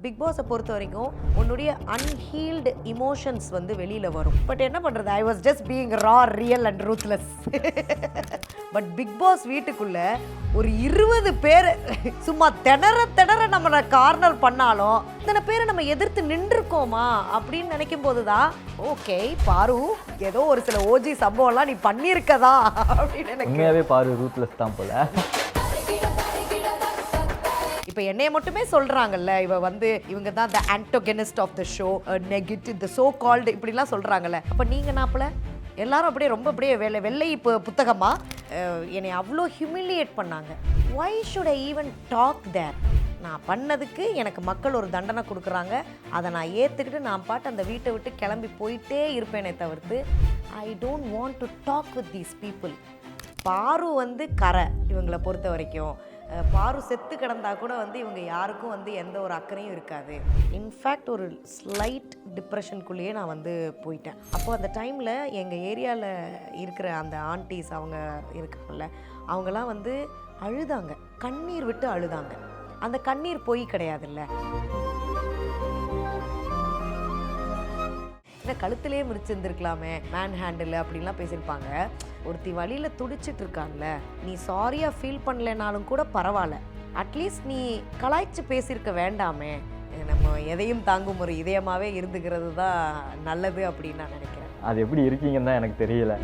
Big பாஸை பொறுத்த வரைக்கும் உன்னுடைய அன்ஹீல்டு இமோஷன்ஸ் வந்து வெளியில் வரும். பட் என்ன பண்ணுறது, I was just being raw real and ruthless. But Bigg Boss வீட்டுக்குள்ள ஒரு 20 பேர் சும்மா திணற நம்மளை கார்னர் பண்ணாலும் இத்தனை பேரை நம்ம எதிர்த்து நின்றுருக்கோமா அப்படின்னு நினைக்கும் போது தான் ஓகே பாரு ஏதோ ஒரு சில ஓஜி சம்பவம்லாம் நீ பண்ணியிருக்கதா அப்படின்னு எனக்கு உண்மையாகவே பாரு ரூத்லெஸ் தான் போல. இப்போ என்னைய மட்டுமே சொல்கிறாங்கல்ல, இவங்க தான் the antagonist of the show, negative the so called இப்படிலாம் சொல்கிறாங்கல்ல. அப்போ நீங்கள் நாப்பில் எல்லாரும் அப்படியே வெள்ளை இப்போ புத்தகமாக என்னை அவ்வளோ ஹியூமிலியேட் பண்ணாங்க. Why should I even talk there? நான் பண்ணதுக்கு எனக்கு மக்கள் ஒரு தண்டனை கொடுக்குறாங்க, அதை நான் ஏற்றுக்கிட்டு நான் பாட்டு அந்த வீட்டை விட்டு கிளம்பி போயிட்டே இருப்பேனே தவிர்த்து I don't want to talk with these people. பாரு கரை இவங்களை பொறுத்த வரைக்கும் பாரு செத்து கிடந்தா கூட இவங்க யாருக்கும் எந்த ஒரு அக்கறையும் இருக்காது. இன்ஃபேக்ட் ஒரு ஸ்லைட் டிப்ரெஷனுக்குள்ளேயே நான் போயிட்டேன். அப்போது அந்த டைமில் எங்கள் ஏரியாவில் இருக்கிற அந்த ஆண்டிஸ் அவங்க இருக்காங்கல்ல, அவங்களாம் அழுதாங்க, கண்ணீர் விட்டு அழுதாங்க. அந்த கண்ணீர் பொய் கிடையாதுல்ல. இந்த கழுத்திலே மிரிச்சிருந்துருக்கலாமே, மேன் ஹேண்டில் அப்படின்லாம் பேசியிருப்பாங்க. ஒருத்தி வழியில் துடிச்சிட்டு இருக்கான்ல, நீ சாரியாக ஃபீல் பண்ணலைனாலும் கூட பரவாயில்ல, அட்லீஸ்ட் நீ கலாய்ச்சி பேசியிருக்க வேண்டாமே. நம்ம எதையும் தாங்கும் ஒரு இதயமாகவே இருந்துக்கிறது தான் நல்லது அப்படின்னு நான் நினைக்கிறேன். அது எப்படி இருக்கீங்கன்னு தான் எனக்கு தெரியல.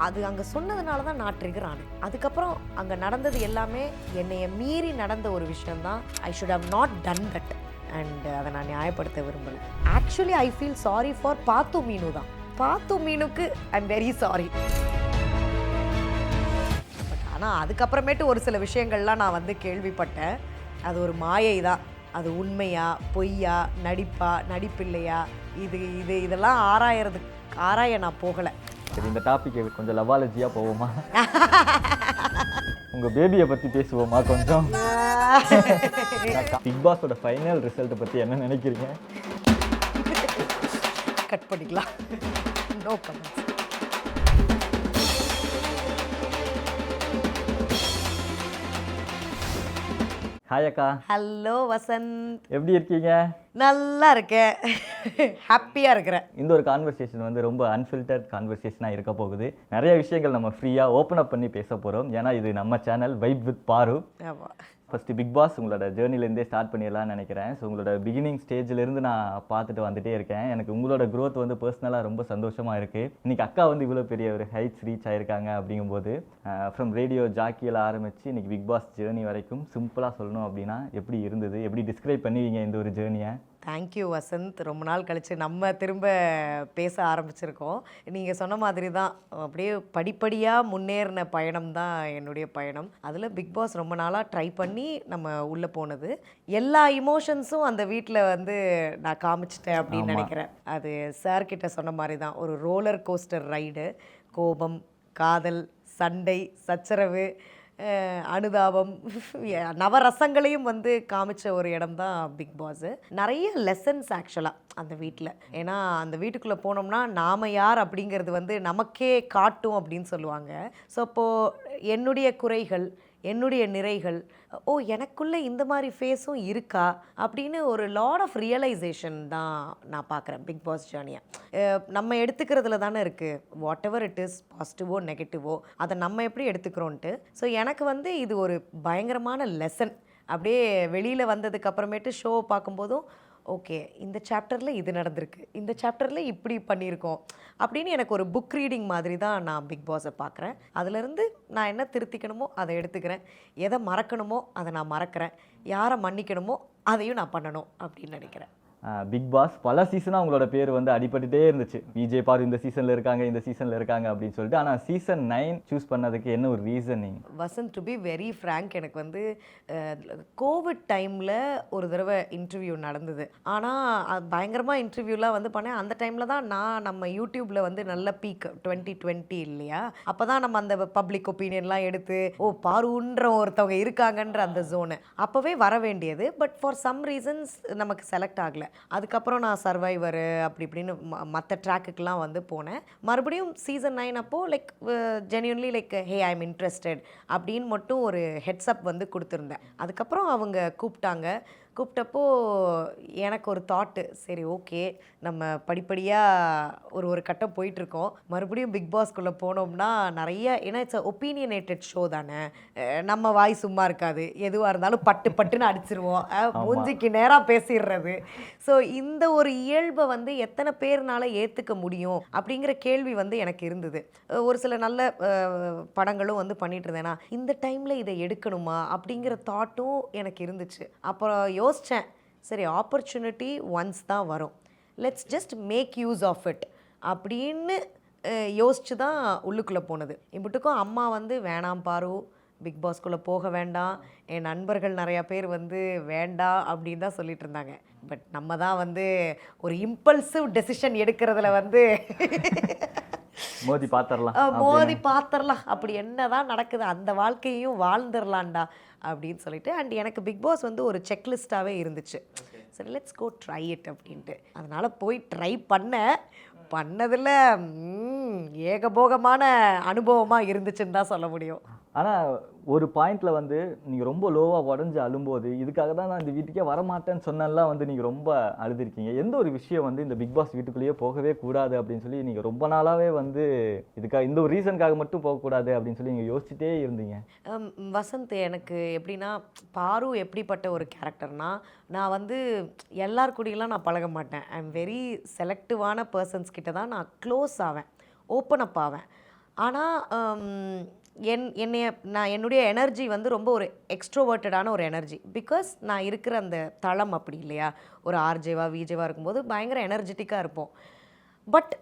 அது அங்கே சொன்னதுனால தான் நான் ட்ரிகர் ஆனேன். அதுக்கப்புறம் அங்கே நடந்தது எல்லாமே என்னைய மீறி நடந்த ஒரு விஷயந்தான். I should have not done that and அதை நான் நியாயப்படுத்த விரும்பலை. Actually I feel sorry for பாத்து மீனு தான். பாத்து மீனுக்கு I am very sorry. But ஆனால் அதுக்கப்புறமேட்டு ஒரு சில விஷயங்கள்லாம் நான் கேள்விப்பட்டேன். அது ஒரு மாயை தான். அது உண்மையா பொய்யா நடிப்பா நடிப்பில்லையா இதெல்லாம் ஆராய நான் போகலை. சரி, இந்த டாபிக் கொஞ்சம் லவாலஜியாக போவோமா? உங்கள் பேபியை பற்றி பேசுவோமா கொஞ்சம்? பிக் பாஸோட ஃபைனல் ரிசல்ட்டை பற்றி என்ன நினைக்கிறீங்க? கட் பண்ணிக்கலாம். No comments. ஹாய் அக்கா. ஹலோ வசந்த், எப்படி இருக்கீங்க? நல்லா இருக்கேன், ஹாப்பியாக இருக்கிறேன். இந்த ஒரு கான்வர்சேஷன் ரொம்ப அன்ஃபில்டர்ட் கான்வர்சேஷனாக இருக்க போகுது. நிறைய விஷயங்கள் நம்ம ஃப்ரீயாக ஓப்பன் அப் பண்ணி பேச போகிறோம். ஏன்னா இது நம்ம சேனல் வைப் வித் பாரு. ஆமாம். ஃபஸ்ட்டு பிக் பாஸ் உங்களோட ஜேர்னிலேருந்தே ஸ்டார்ட் பண்ணிடலாம்னு நினைக்கிறேன். ஸோ உங்களோட பிகினிங் ஸ்டேஜிலேருந்து நான் பார்த்துட்டு வந்துகிட்டே இருக்கேன். எனக்கு உங்களோட க்ரோத் பர்சனலாக ரொம்ப சந்தோஷமாக இருக்குது. இன்றைக்கி அக்கா இவ்வளோ பெரிய ஒரு ஹைட்ஸ் ரீச் ஆகிருக்காங்க. அப்படிங்கும்போது ஃப்ரம் ரேடியோ ஜாக்கியில் ஆரம்பித்து இன்றைக்கி பிக் பாஸ் ஜேர்னி வரைக்கும் சிம்பிளாக சொல்லணும் அப்படின்னா எப்படி இருந்தது, எப்படி டிஸ்கிரைப் பண்ணுவீங்க இந்த ஒரு ஜேர்னியை? தேங்க்யூ வசந்த். ரொம்ப நாள் கழித்து நம்ம திரும்ப பேச ஆரம்பிச்சிருக்கோம். நீங்கள் சொன்ன மாதிரி தான் அப்படியே படிப்படியாக முன்னேறின பயணம் தான் என்னுடைய பயணம். அதில் பிக் பாஸ் ரொம்ப நாளாக ட்ரை பண்ணி நம்ம உள்ளே போனது. எல்லா இமோஷன்ஸும் அந்த வீட்டில் நான் காமிச்சிட்டேன் அப்படின்னு நினைக்கிறேன். அது சார்கிட்ட சொன்ன மாதிரி தான், ஒரு ரோலர் கோஸ்டர் ரைடு. கோபம், காதல், சண்டை, சச்சரவு, அனுதாபம், நவரசங்களையும் காமிச்ச ஒரு இடம் தான் பிக் பாஸு. நிறைய லெசன்ஸ் ஆக்சுவலாக அந்த வீட்டில். ஏன்னா அந்த வீட்டுக்குள்ளே போனோம்னா நாம் யார் அப்படிங்கிறது நமக்கே காட்டும் அப்படின்னு சொல்லுவாங்க. ஸோ அப்போது என்னுடைய குறைகள், என்னுடைய நிறைகள், ஓ எனக்குள்ளே இந்த மாதிரி ஃபேஸும் இருக்கா அப்படின்னு ஒரு லாட் ஆஃப் ரியலைசேஷன் தான் நான் பார்க்குறேன் பிக் பாஸ் ஜேர்னியாக. நம்ம எடுத்துக்கிறதுல தானே இருக்குது, வாட் எவர் இட் இஸ், பாசிட்டிவோ நெகட்டிவோ அதை நம்ம எப்படி எடுத்துக்கிறோன்ட்டு. ஸோ எனக்கு இது ஒரு பயங்கரமான லெசன். அப்படியே வெளியில் வந்ததுக்கு அப்புறமேட்டு ஷோ பார்க்கும்போதும் ஓகே இந்த சாப்டரில் இது நடந்திருக்கு, இந்த சாப்டரில் இப்படி பண்ணியிருக்கோம் அப்படின்னு எனக்கு ஒரு புக் ரீடிங் மாதிரி தான் நான் பிக் பாஸை பார்க்குறேன். அதிலேருந்து நான் என்ன திருத்திக்கணுமோ அதை எடுத்துக்கிறேன், எதை மறக்கணுமோ அதை நான் மறக்கிறேன், யாரை மன்னிக்கணுமோ அதையும் நான் பண்ணணும் அப்படின்னு நினைக்கிறேன். பிக் பாஸ் பல சீசனாக உங்களோட பேர் அடிபட்டுட்டே இருந்துச்சு. விஜய் பாரு இந்த சீசனில் இருக்காங்க, இந்த சீசனில் இருக்காங்க அப்படின்னு சொல்லிட்டு. ஆனால் சீசன் 9 சூஸ் பண்ணதுக்கு என்ன ஒரு reasoning? Vasanth, to be very frank, எனக்கு கோவிட் டைமில் ஒரு தடவை இன்டர்வியூ நடந்தது. ஆனால் பயங்கரமாக இன்டர்வியூலாம் பண்ணேன். அந்த டைமில் தான் நம்ம யூடியூப்பில் நல்ல பீக் 2020 இல்லையா, அப்போ தான் நம்ம அந்த பப்ளிக் ஒப்பீனியன்லாம் எடுத்து ஓ பாருன்ற ஒருத்தவங்க இருக்காங்கன்ற அந்த ஜோனு அப்போவே வர வேண்டியது. பட் ஃபார் சம் ரீசன்ஸ் நமக்கு செலக்ட் ஆகலை. அதுக்கப்புறம் நான் சர்வைவரு அப்படி இப்படின்னு மற்ற ட்ராக்குக்கெலாம் வந்து போனேன். மறுபடியும் சீசன் 9 அப்போது like genuinely like hey I am interested அப்படின்னு மட்டும் ஒரு ஹெட்ஸ்அப் வந்து கொடுத்துருந்தேன். அதுக்கப்புறம் அவங்க கூப்பிட்டப்போ எனக்கு ஒரு தாட்டு, சரி ஓகே நம்ம படிப்படியாக ஒரு கட்டம் போயிட்டுருக்கோம், மறுபடியும் பிக் பாஸ்குள்ளே போனோம்னா நிறைய, ஏன்னா இட்ஸ் ஒப்பீனியனேட்டட் ஷோ தானே, நம்ம வாய் சும்மா இருக்காது, எதுவாக இருந்தாலும் பட்டுன்னு அடிச்சிருவோம், மூஞ்சிக்கு நேராக பேசிடுறது. ஸோ இந்த ஒரு இயல்பை வந்து எத்தனை பேர்னால ஏற்றுக்க முடியும் அப்படிங்கிற கேள்வி வந்து எனக்கு இருந்தது. ஒரு சில நல்ல படங்களும் வந்து பண்ணிட்டு இருந்தேன்னா இந்த டைமில் இதை எடுக்கணுமா அப்படிங்கிற தாட்டும் எனக்கு இருந்துச்சு. அப்புறம் யோசித்தேன், சரி ஆப்பர்ச்சுனிட்டி ஒன்ஸ் தான் வரும், let's just make use of it அப்படின்னு யோசிச்சு தான் உள்ளுக்குள்ளே போனது. இப்பட்டுக்கும் அம்மா வந்து வேணாம் பாரு, பிக் பாஸ்குள்ளே போக வேண்டாம், என் நண்பர்கள் நிறையா பேர் வந்து வேண்டாம் அப்படின்னு தான் சொல்லிட்டு இருந்தாங்க. பட் நம்ம தான் வந்து ஒரு இம்பல்சிவ் டெசிஷன் எடுக்கிறதுல வந்து மோதி பார்த்துடலாம், அப்படி என்னதான் நடக்குது அந்த வாழ்க்கையையும் வாழ்ந்துடலான்டா அப்படின்னு சொல்லிட்டு. அண்ட் எனக்கு பிக் பாஸ் வந்து ஒரு செக்லிஸ்ட்டாகவே இருந்துச்சு. சரி லெட்ஸ் கோ ட்ரை இட் அப்படின்ட்டு. அதனால் போய் ட்ரை பண்ணதில் ஏகபோகமான அனுபவமாக இருந்துச்சுன்னு தான் சொல்ல முடியும். ஆனால் ஒரு பாயிண்டில் வந்து நீங்கள் ரொம்ப லோவாக உடஞ்சி அழும்போது, இதுக்காக தான் நான் இந்த வீட்டுக்கே வரமாட்டேன்னு சொன்னெல்லாம் வந்து நீங்கள் ரொம்ப அழுதுருக்கீங்க. எந்த ஒரு விஷயம் வந்து இந்த பிக் பாஸ் வீட்டுக்குள்ளேயே போகவே கூடாது அப்படின்னு சொல்லி நீங்கள் ரொம்ப நாளாகவே வந்து இந்த ஒரு ரீசனுக்காக மட்டும் போகக்கூடாது அப்படின்னு சொல்லி நீங்கள் யோசிச்சுட்டே இருந்தீங்க? வசந்த், எனக்கு எப்படின்னா, பாரு எப்படிப்பட்ட ஒரு கேரக்டர்னா, நான் வந்து எல்லார் கூடயெல்லாம் நான் பழக மாட்டேன். ஐ எம் வெரி செலக்டிவான பர்சன்ஸ் கிட்ட தான் நான் க்ளோஸ் ஆவேன், ஓப்பன் அப் ஆவேன். ஆனால் என்னுடைய எனர்ஜி வந்து ரொம்ப ஒரு எக்ஸ்ட்ரோவர்ட்டடான ஒரு எனர்ஜி. பிகாஸ் நான் இருக்கிற அந்த தளம் அப்படி இல்லையா, ஒரு ஆர்ஜேவா விஜேவா இருக்கும்போது பயங்கர எனர்ஜெட்டிக்காக இருப்போம். பட்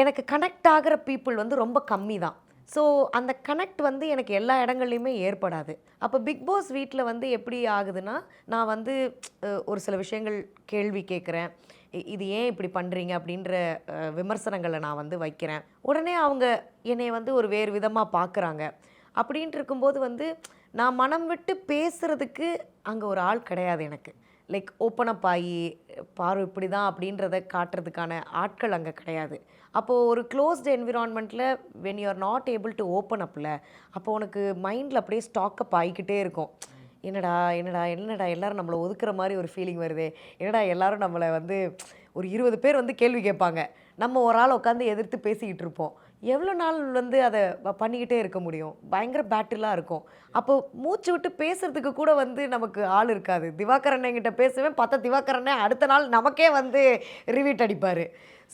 எனக்கு கனெக்ட் ஆகிற பீப்புள் வந்து ரொம்ப கம்மி தான். ஸோ அந்த கனெக்ட் வந்து எனக்கு எல்லா இடங்கள்லையுமே ஏற்படாது. அப்போ பிக் பாஸ் வீட்டில் வந்து எப்படி ஆகுதுன்னா, நான் வந்து ஒரு சில விஷயங்கள் கேள்வி கேட்குறேன், இது ஏன் இப்படி பண்ணுறீங்க அப்படின்ற விமர்சனங்களை நான் வந்து வைக்கிறேன். உடனே அவங்க என்னை வந்து ஒரு வேறு விதமாக பார்க்குறாங்க. அப்படின்ட்டு இருக்கும்போது வந்து நான் மனம் விட்டு பேசுகிறதுக்கு அங்கே ஒரு ஆள் கிடையாது எனக்கு. லைக் ஓப்பனப் ஆகி பாரு இப்படி தான் அப்படின்றத காட்டுறதுக்கான ஆட்கள் அங்கே கிடையாது. அப்போது ஒரு க்ளோஸ்டு என்விரான்மெண்ட்டில் when you are not able to open அப்பில், அப்போ உனக்கு மைண்டில் அப்படியே ஸ்டாக்கப் ஆகிக்கிட்டே இருக்கும். என்னடா எல்லோரும் நம்மளை ஒதுக்குற மாதிரி ஒரு ஃபீலிங் வருது, என்னடா எல்லோரும் நம்மளை வந்து ஒரு 20 பேர் வந்து கேள்வி கேட்பாங்க, நம்ம ஒரு ஆள் உட்காந்து எதிர்த்து பேசிக்கிட்டு இருப்போம். எவ்வளோ நாள் வந்து அதை பண்ணிக்கிட்டே இருக்க முடியும்? பயங்கர பேட்டிலாக இருக்கும். அப்போ மூச்சு விட்டு பேசுகிறதுக்கு கூட வந்து நமக்கு ஆள் இருக்காது. திவாகர் என்கிட்ட பேசுவேன், பார்த்தா திவாகர் அடுத்த நாள் நமக்கே வந்து ரிவீட் அடிப்பார்.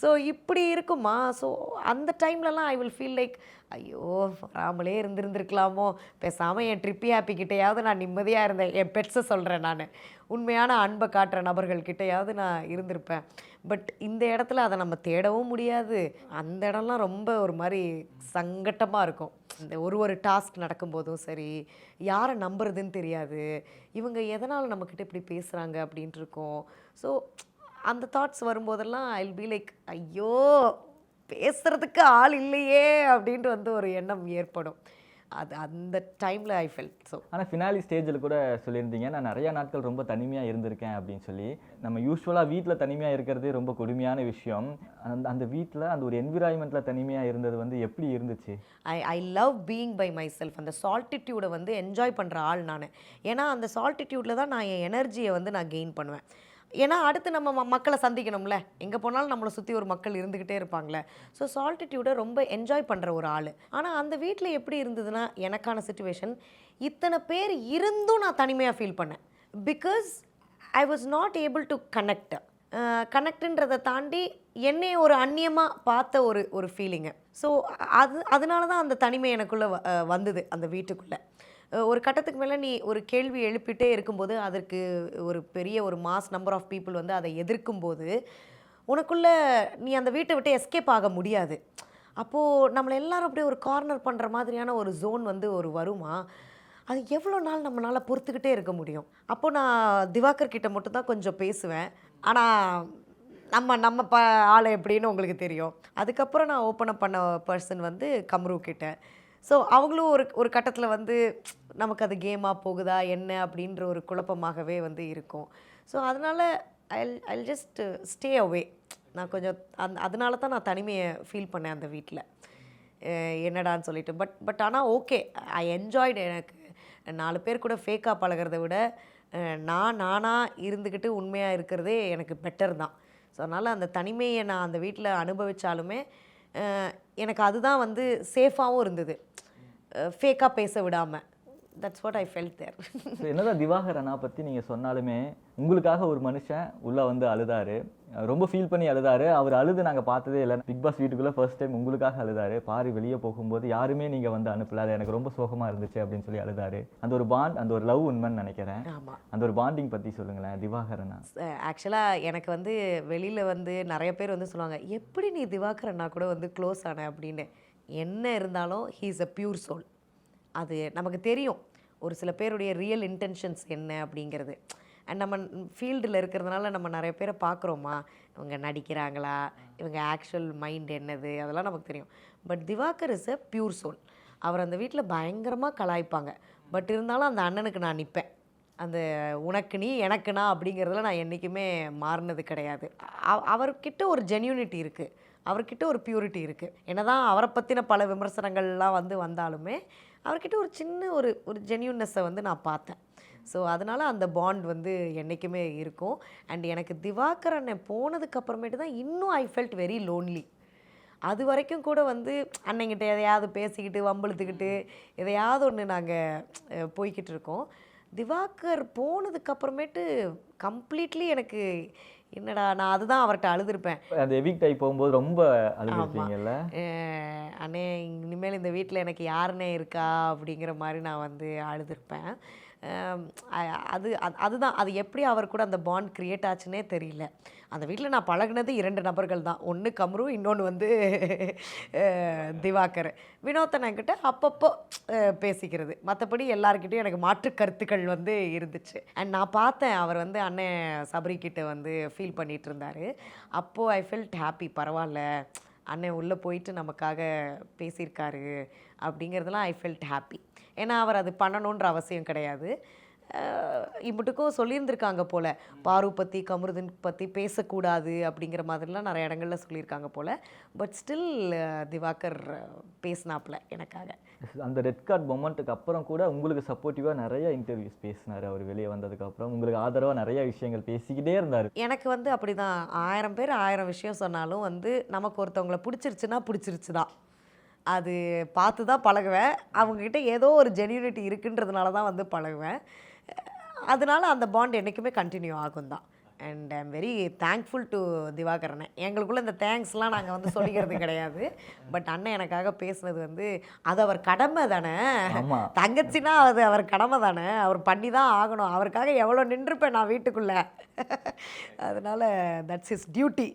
ஸோ இப்படி இருக்குமா? ஸோ அந்த டைம்லலாம் ஐ வில் ஃபீல் லைக், ஐயோ வராமலே இருந்திருக்கலாமோ, பேசாமல் என் ட்ரிப்பி ஹாப்பிக்கிட்டையாவது நான் நிம்மதியாக இருந்தேன். என் பெட்ஸை சொல்கிறேன், நான் உண்மையான அன்பை காட்டுற நபர்கள்கிட்டையாவது நான் இருந்திருப்பேன். பட் இந்த இடத்துல அதை நம்ம தேடவும் முடியாது. அந்த இடம்லாம் ரொம்ப ஒரு மாதிரி சங்கட்டமாக இருக்கும். இந்த ஒரு டாஸ்க் நடக்கும்போதும் சரி, யாரை நம்புறதுன்னு தெரியாது, இவங்க எதனால் நம்மக்கிட்ட இப்படி பேசுகிறாங்க அப்படின்ட்டு இருக்கோம். ஸோ அந்த தாட்ஸ் வரும்போதெல்லாம் ஐ வில் பி லைக், ஐயோ பேசுகிறதுக்கு ஆள் இல்லையே அப்படின்ட்டு வந்து ஒரு எண்ணம் ஏற்படும். அது அந்த டைமில் ஐ ஃபெல்ட். ஸோ ஆனால் ஃபினாலி ஸ்டேஜில் கூட சொல்லியிருந்தீங்க, நான் நிறையா நாட்கள் ரொம்ப தனிமையாக இருந்திருக்கேன் அப்படின்னு சொல்லி. நம்ம யூஸ்வலாக வீட்டில் தனிமையாக இருக்கிறதே ரொம்ப கொடுமையான விஷயம். அந்த வீட்டில் அந்த ஒரு என்விரான்மெண்ட்டில் தனிமையாக இருந்தது வந்து எப்படி இருந்துச்சு? I love being by myself. அந்த சால்ட்டிடியூடை வந்து என்ஜாய் பண்ணுற ஆள் நான். ஏன்னா அந்த சால்ட்டிடியூடில் தான் நான் என் எனர்ஜியை வந்து நான் கெயின் பண்ணுவேன். ஏன்னா அடுத்து நம்ம மக்களை சந்திக்கணும்ல, எங்கே போனாலும் நம்மளை சுற்றி ஒரு மக்கள் இருந்துக்கிட்டே இருப்பாங்களே. ஸோ சால்ட்டிடியூடை ரொம்ப என்ஜாய் பண்ணுற ஒரு ஆள். ஆனால் அந்த வீட்டில் எப்படி இருந்ததுன்னா, எனக்கான சிச்சுவேஷன், இத்தனை பேர் இருந்தும் நான் தனிமையாக ஃபீல் பண்ணேன். Because I was not able to கனெக்டுன்றதை தாண்டி என்னை ஒரு அந்நியமாக பார்த்த ஒரு ஃபீலிங்கு. ஸோ அதனால தான் அந்த தனிமை எனக்குள்ளே வந்தது அந்த வீட்டுக்குள்ளே. ஒரு கட்டத்துக்கு மேலே நீ ஒரு கேள்வி எழுப்பிட்டே இருக்கும்போது, அதற்கு ஒரு பெரிய ஒரு மாஸ் நம்பர் ஆஃப் பீப்புள் வந்து அதை எதிர்க்கும்போது, உனக்குள்ளே நீ அந்த வீட்டை விட்டு எஸ்கேப் ஆக முடியாது. அப்போது நம்மளை எல்லாரும் அப்படியே ஒரு கார்னர் பண்ணுற மாதிரியான ஒரு ஜோன் வந்து வருமா, அது எவ்வளோ நாள் நம்மளால் பொறுத்துக்கிட்டே இருக்க முடியும்? அப்போது நான் திவாகர் கிட்ட மட்டும் தான் கொஞ்சம் பேசுவேன். ஆனால் நம்ம ஆளை எப்படின்னு உங்களுக்கு தெரியும். அதுக்கப்புறம் நான் ஓப்பன் அப் பண்ண பர்சன் வந்து கம்ரு கிட்ட. ஸோ அவங்களும் ஒரு கட்டத்தில் வந்து நமக்கு அது கேமாக போகுதா என்ன அப்படின்ற ஒரு குழப்பமாகவே வந்து இருக்கும். ஸோ அதனால் ஐ ஜஸ்ட் ஸ்டே அவே. நான் கொஞ்சம் அதனால தான் நான் தனிமையை ஃபீல் பண்ணேன் அந்த வீட்டில். என்னடான்னு சொல்லிட்டு பட் ஆனால் ஓகே, ஐ என்ஜாய்டு. எனக்கு 4 பேர் கூட ஃபேக்காக பழகிறத விட நானாக இருந்துக்கிட்டு உண்மையாக இருக்கிறதே எனக்கு பெட்டர் தான். ஸோ அதனால் அந்த தனிமையை நான் அந்த வீட்டில் அனுபவித்தாலுமே எனக்கு அதுதான் வந்து சேஃபாகவும் இருந்தது, ஃபேக்காக பேச விடாமல். தட்ஸ் வாட் ஐ ஃபெல்ட் தேர். என்னதான் திவாகர் அண்ணா பற்றி நீங்கள் சொன்னாலுமே உங்களுக்காக ஒரு மனுஷன் உள்ளே வந்து அழுதாரு, ரொம்ப ஃபீல் பண்ணி அழுதாரு. அவர் அழுது நாங்கள் பார்த்ததே இல்லை. பிக் பாஸ் வீட்டுக்குள்ளே ஃபர்ஸ்ட் டைம் உங்களுக்காக அழுதாரு. பாரு வெளியே போகும்போது யாருமே நீங்கள் வந்து அனுப்பல, அது எனக்கு ரொம்ப சோகமாக இருந்துச்சு அப்படின்னு சொல்லி அழுதாரு. அந்த ஒரு பாண்ட், அந்த ஒரு லவ் உண்மைன்னு நினைக்கிறேன். ஆமாம், அந்த ஒரு பாண்டிங் பற்றி சொல்லுங்களேன் திவாகர் அண்ணா. ஆக்சுவலாக எனக்கு வந்து வெளியில் வந்து நிறைய பேர் வந்து சொல்லுவாங்க, எப்படி நீ திவாகர் அண்ணா கூட வந்து க்ளோஸ் ஆன அப்படின்னு. என்ன இருந்தாலும் he is a pure soul. அது நமக்கு தெரியும் ஒரு சில பேருடைய ரியல் இன்டென்ஷன்ஸ் என்ன அப்படிங்கிறது. அண்ட் நம்ம ஃபீல்டில் இருக்கிறதுனால நம்ம நிறைய பேரை பார்க்குறோமா, இவங்க நடிக்கிறாங்களா, இவங்க ஆக்சுவல் மைண்ட் என்னது, அதெல்லாம் நமக்கு தெரியும். But Diwakar is a pure soul. அவர் அந்த வீட்டில் பயங்கரமாக கலாய்ப்பாங்க. பட் இருந்தாலும் அந்த அண்ணனுக்கு நான் நிற்பேன். அந்த உனக்கு நீ எனக்கு நான் அப்படிங்கிறதுல நான் என்றைக்குமே மாறினது கிடையாது. அவர்கிட்ட ஒரு ஜென்யூனிட்டி இருக்குது, அவர்கிட்ட ஒரு பியூரிட்டி இருக்குது. என்னதான் அவரை பற்றின பல விமர்சனங்கள்லாம் வந்தாலுமே அவர்கிட்ட ஒரு சின்ன ஒரு ஜென்யூன்னஸை வந்து நான் பார்த்தேன். ஸோ அதனால் அந்த பாண்ட் வந்து என்றைக்குமே இருக்கும். அண்ட் எனக்கு திவாகர் அண்ணன் போனதுக்கப்புறமேட்டு தான் இன்னும் ஐ ஃபெல்ட் வெரி லோன்லி. அது வரைக்கும் கூட வந்து அண்ணங்கிட்ட எதையாவது பேசிக்கிட்டு வம்பிழுத்துக்கிட்டு எதையாவது ஒன்று நாங்கள் போய்கிட்டு இருக்கோம். திவாகர் போனதுக்கப்புறமேட்டு கம்ப்ளீட்லி எனக்கு என்னடா, நான் அதுதான் அவர்கிட்ட அழுதுருப்பேன். அந்த எவிக்ட் ஆகி போகும்போது ரொம்ப அழுதுருப்பீங்கல்ல. அண்ணே இனிமேல் இந்த வீட்டில் எனக்கு யாருன்னே இருக்கா அப்படிங்கிற மாதிரி நான் வந்து அழுதுருப்பேன். அதுதான் அது எப்படி அவர் கூட அந்த பாண்ட் க்ரியேட் ஆச்சுன்னே தெரியல. அந்த வீட்டில் நான் பழகினது 2 நபர்கள் தான். ஒன்று கம்ரு, இன்னொன்று வந்து திவாகர். வினோத்தனங்கிட்ட அப்பப்போ பேசிக்கிறது, மற்றபடி எல்லாருக்கிட்டையும் எனக்கு மாற்று கருத்துக்கள் வந்து இருந்துச்சு. அண்ட் நான் பார்த்தேன் அவர் வந்து அண்ணன் சபரிக்கிட்ட வந்து ஃபீல் பண்ணிகிட்டு இருந்தார். அப்போது ஐ ஃபெல்ட் ஹாப்பி. பரவாயில்ல, அண்ணன் உள்ளே போயிட்டு நமக்காக பேசியிருக்காரு அப்படிங்கிறதுலாம் ஐ ஃபெல்ட் ஹாப்பி. ஏன்னா அவர் அது பண்ணணுன்ற அவசியம் கிடையாது. இம்புட்டுக்கும் சொல்லியிருந்திருக்காங்க போல், பாரு பற்றி கமருதீன் பற்றி பேசக்கூடாது அப்படிங்கிற மாதிரிலாம் நிறைய இடங்களில் சொல்லியிருக்காங்க போல். பட் ஸ்டில் திவாகர் பேசினாப்புல எனக்காக. அந்த ரெட் கார்ட் மொமெண்ட்டுக்கு அப்புறம் கூட உங்களுக்கு சப்போர்ட்டிவாக நிறைய இன்டர்வியூஸ் பேசினார். அவர் வெளியே வந்ததுக்கப்புறம் உங்களுக்கு ஆதரவாக நிறைய விஷயங்கள் பேசிக்கிட்டே இருந்தார். எனக்கு வந்து அப்படி தான், 1000 பேர் 1000 விஷயம் சொன்னாலும் வந்து நமக்கு ஒருத்தவங்களை பிடிச்சிருச்சுன்னா பிடிச்சிருச்சு தான். அது பார்த்து தான் பழகுவேன். அவங்கக்கிட்ட ஏதோ ஒரு ஜென்யூனிட்டி இருக்குன்றதுனால தான் வந்து பழகுவேன். அதனால அந்த பாண்ட் என்றைக்குமே கண்டினியூ ஆகும் தான். And I am very thankful to Diwakar அண்ணன். எங்களுக்குள்ளே இந்த தேங்க்ஸ்லாம் நாங்கள் வந்து சொல்லிக்கிறது கிடையாது. பட் அண்ணன் எனக்காக பேசுனது வந்து அது அவர் கடமை தானே. தங்கச்சின்னா அது அவர் கடமை தானே, அவர் பண்ணி தான் ஆகணும். அவருக்காக எவ்வளோ நின்றுப்பேன் நான் வீட்டுக்குள்ளே. அதனால தட்ஸ் இஸ் டியூட்டி.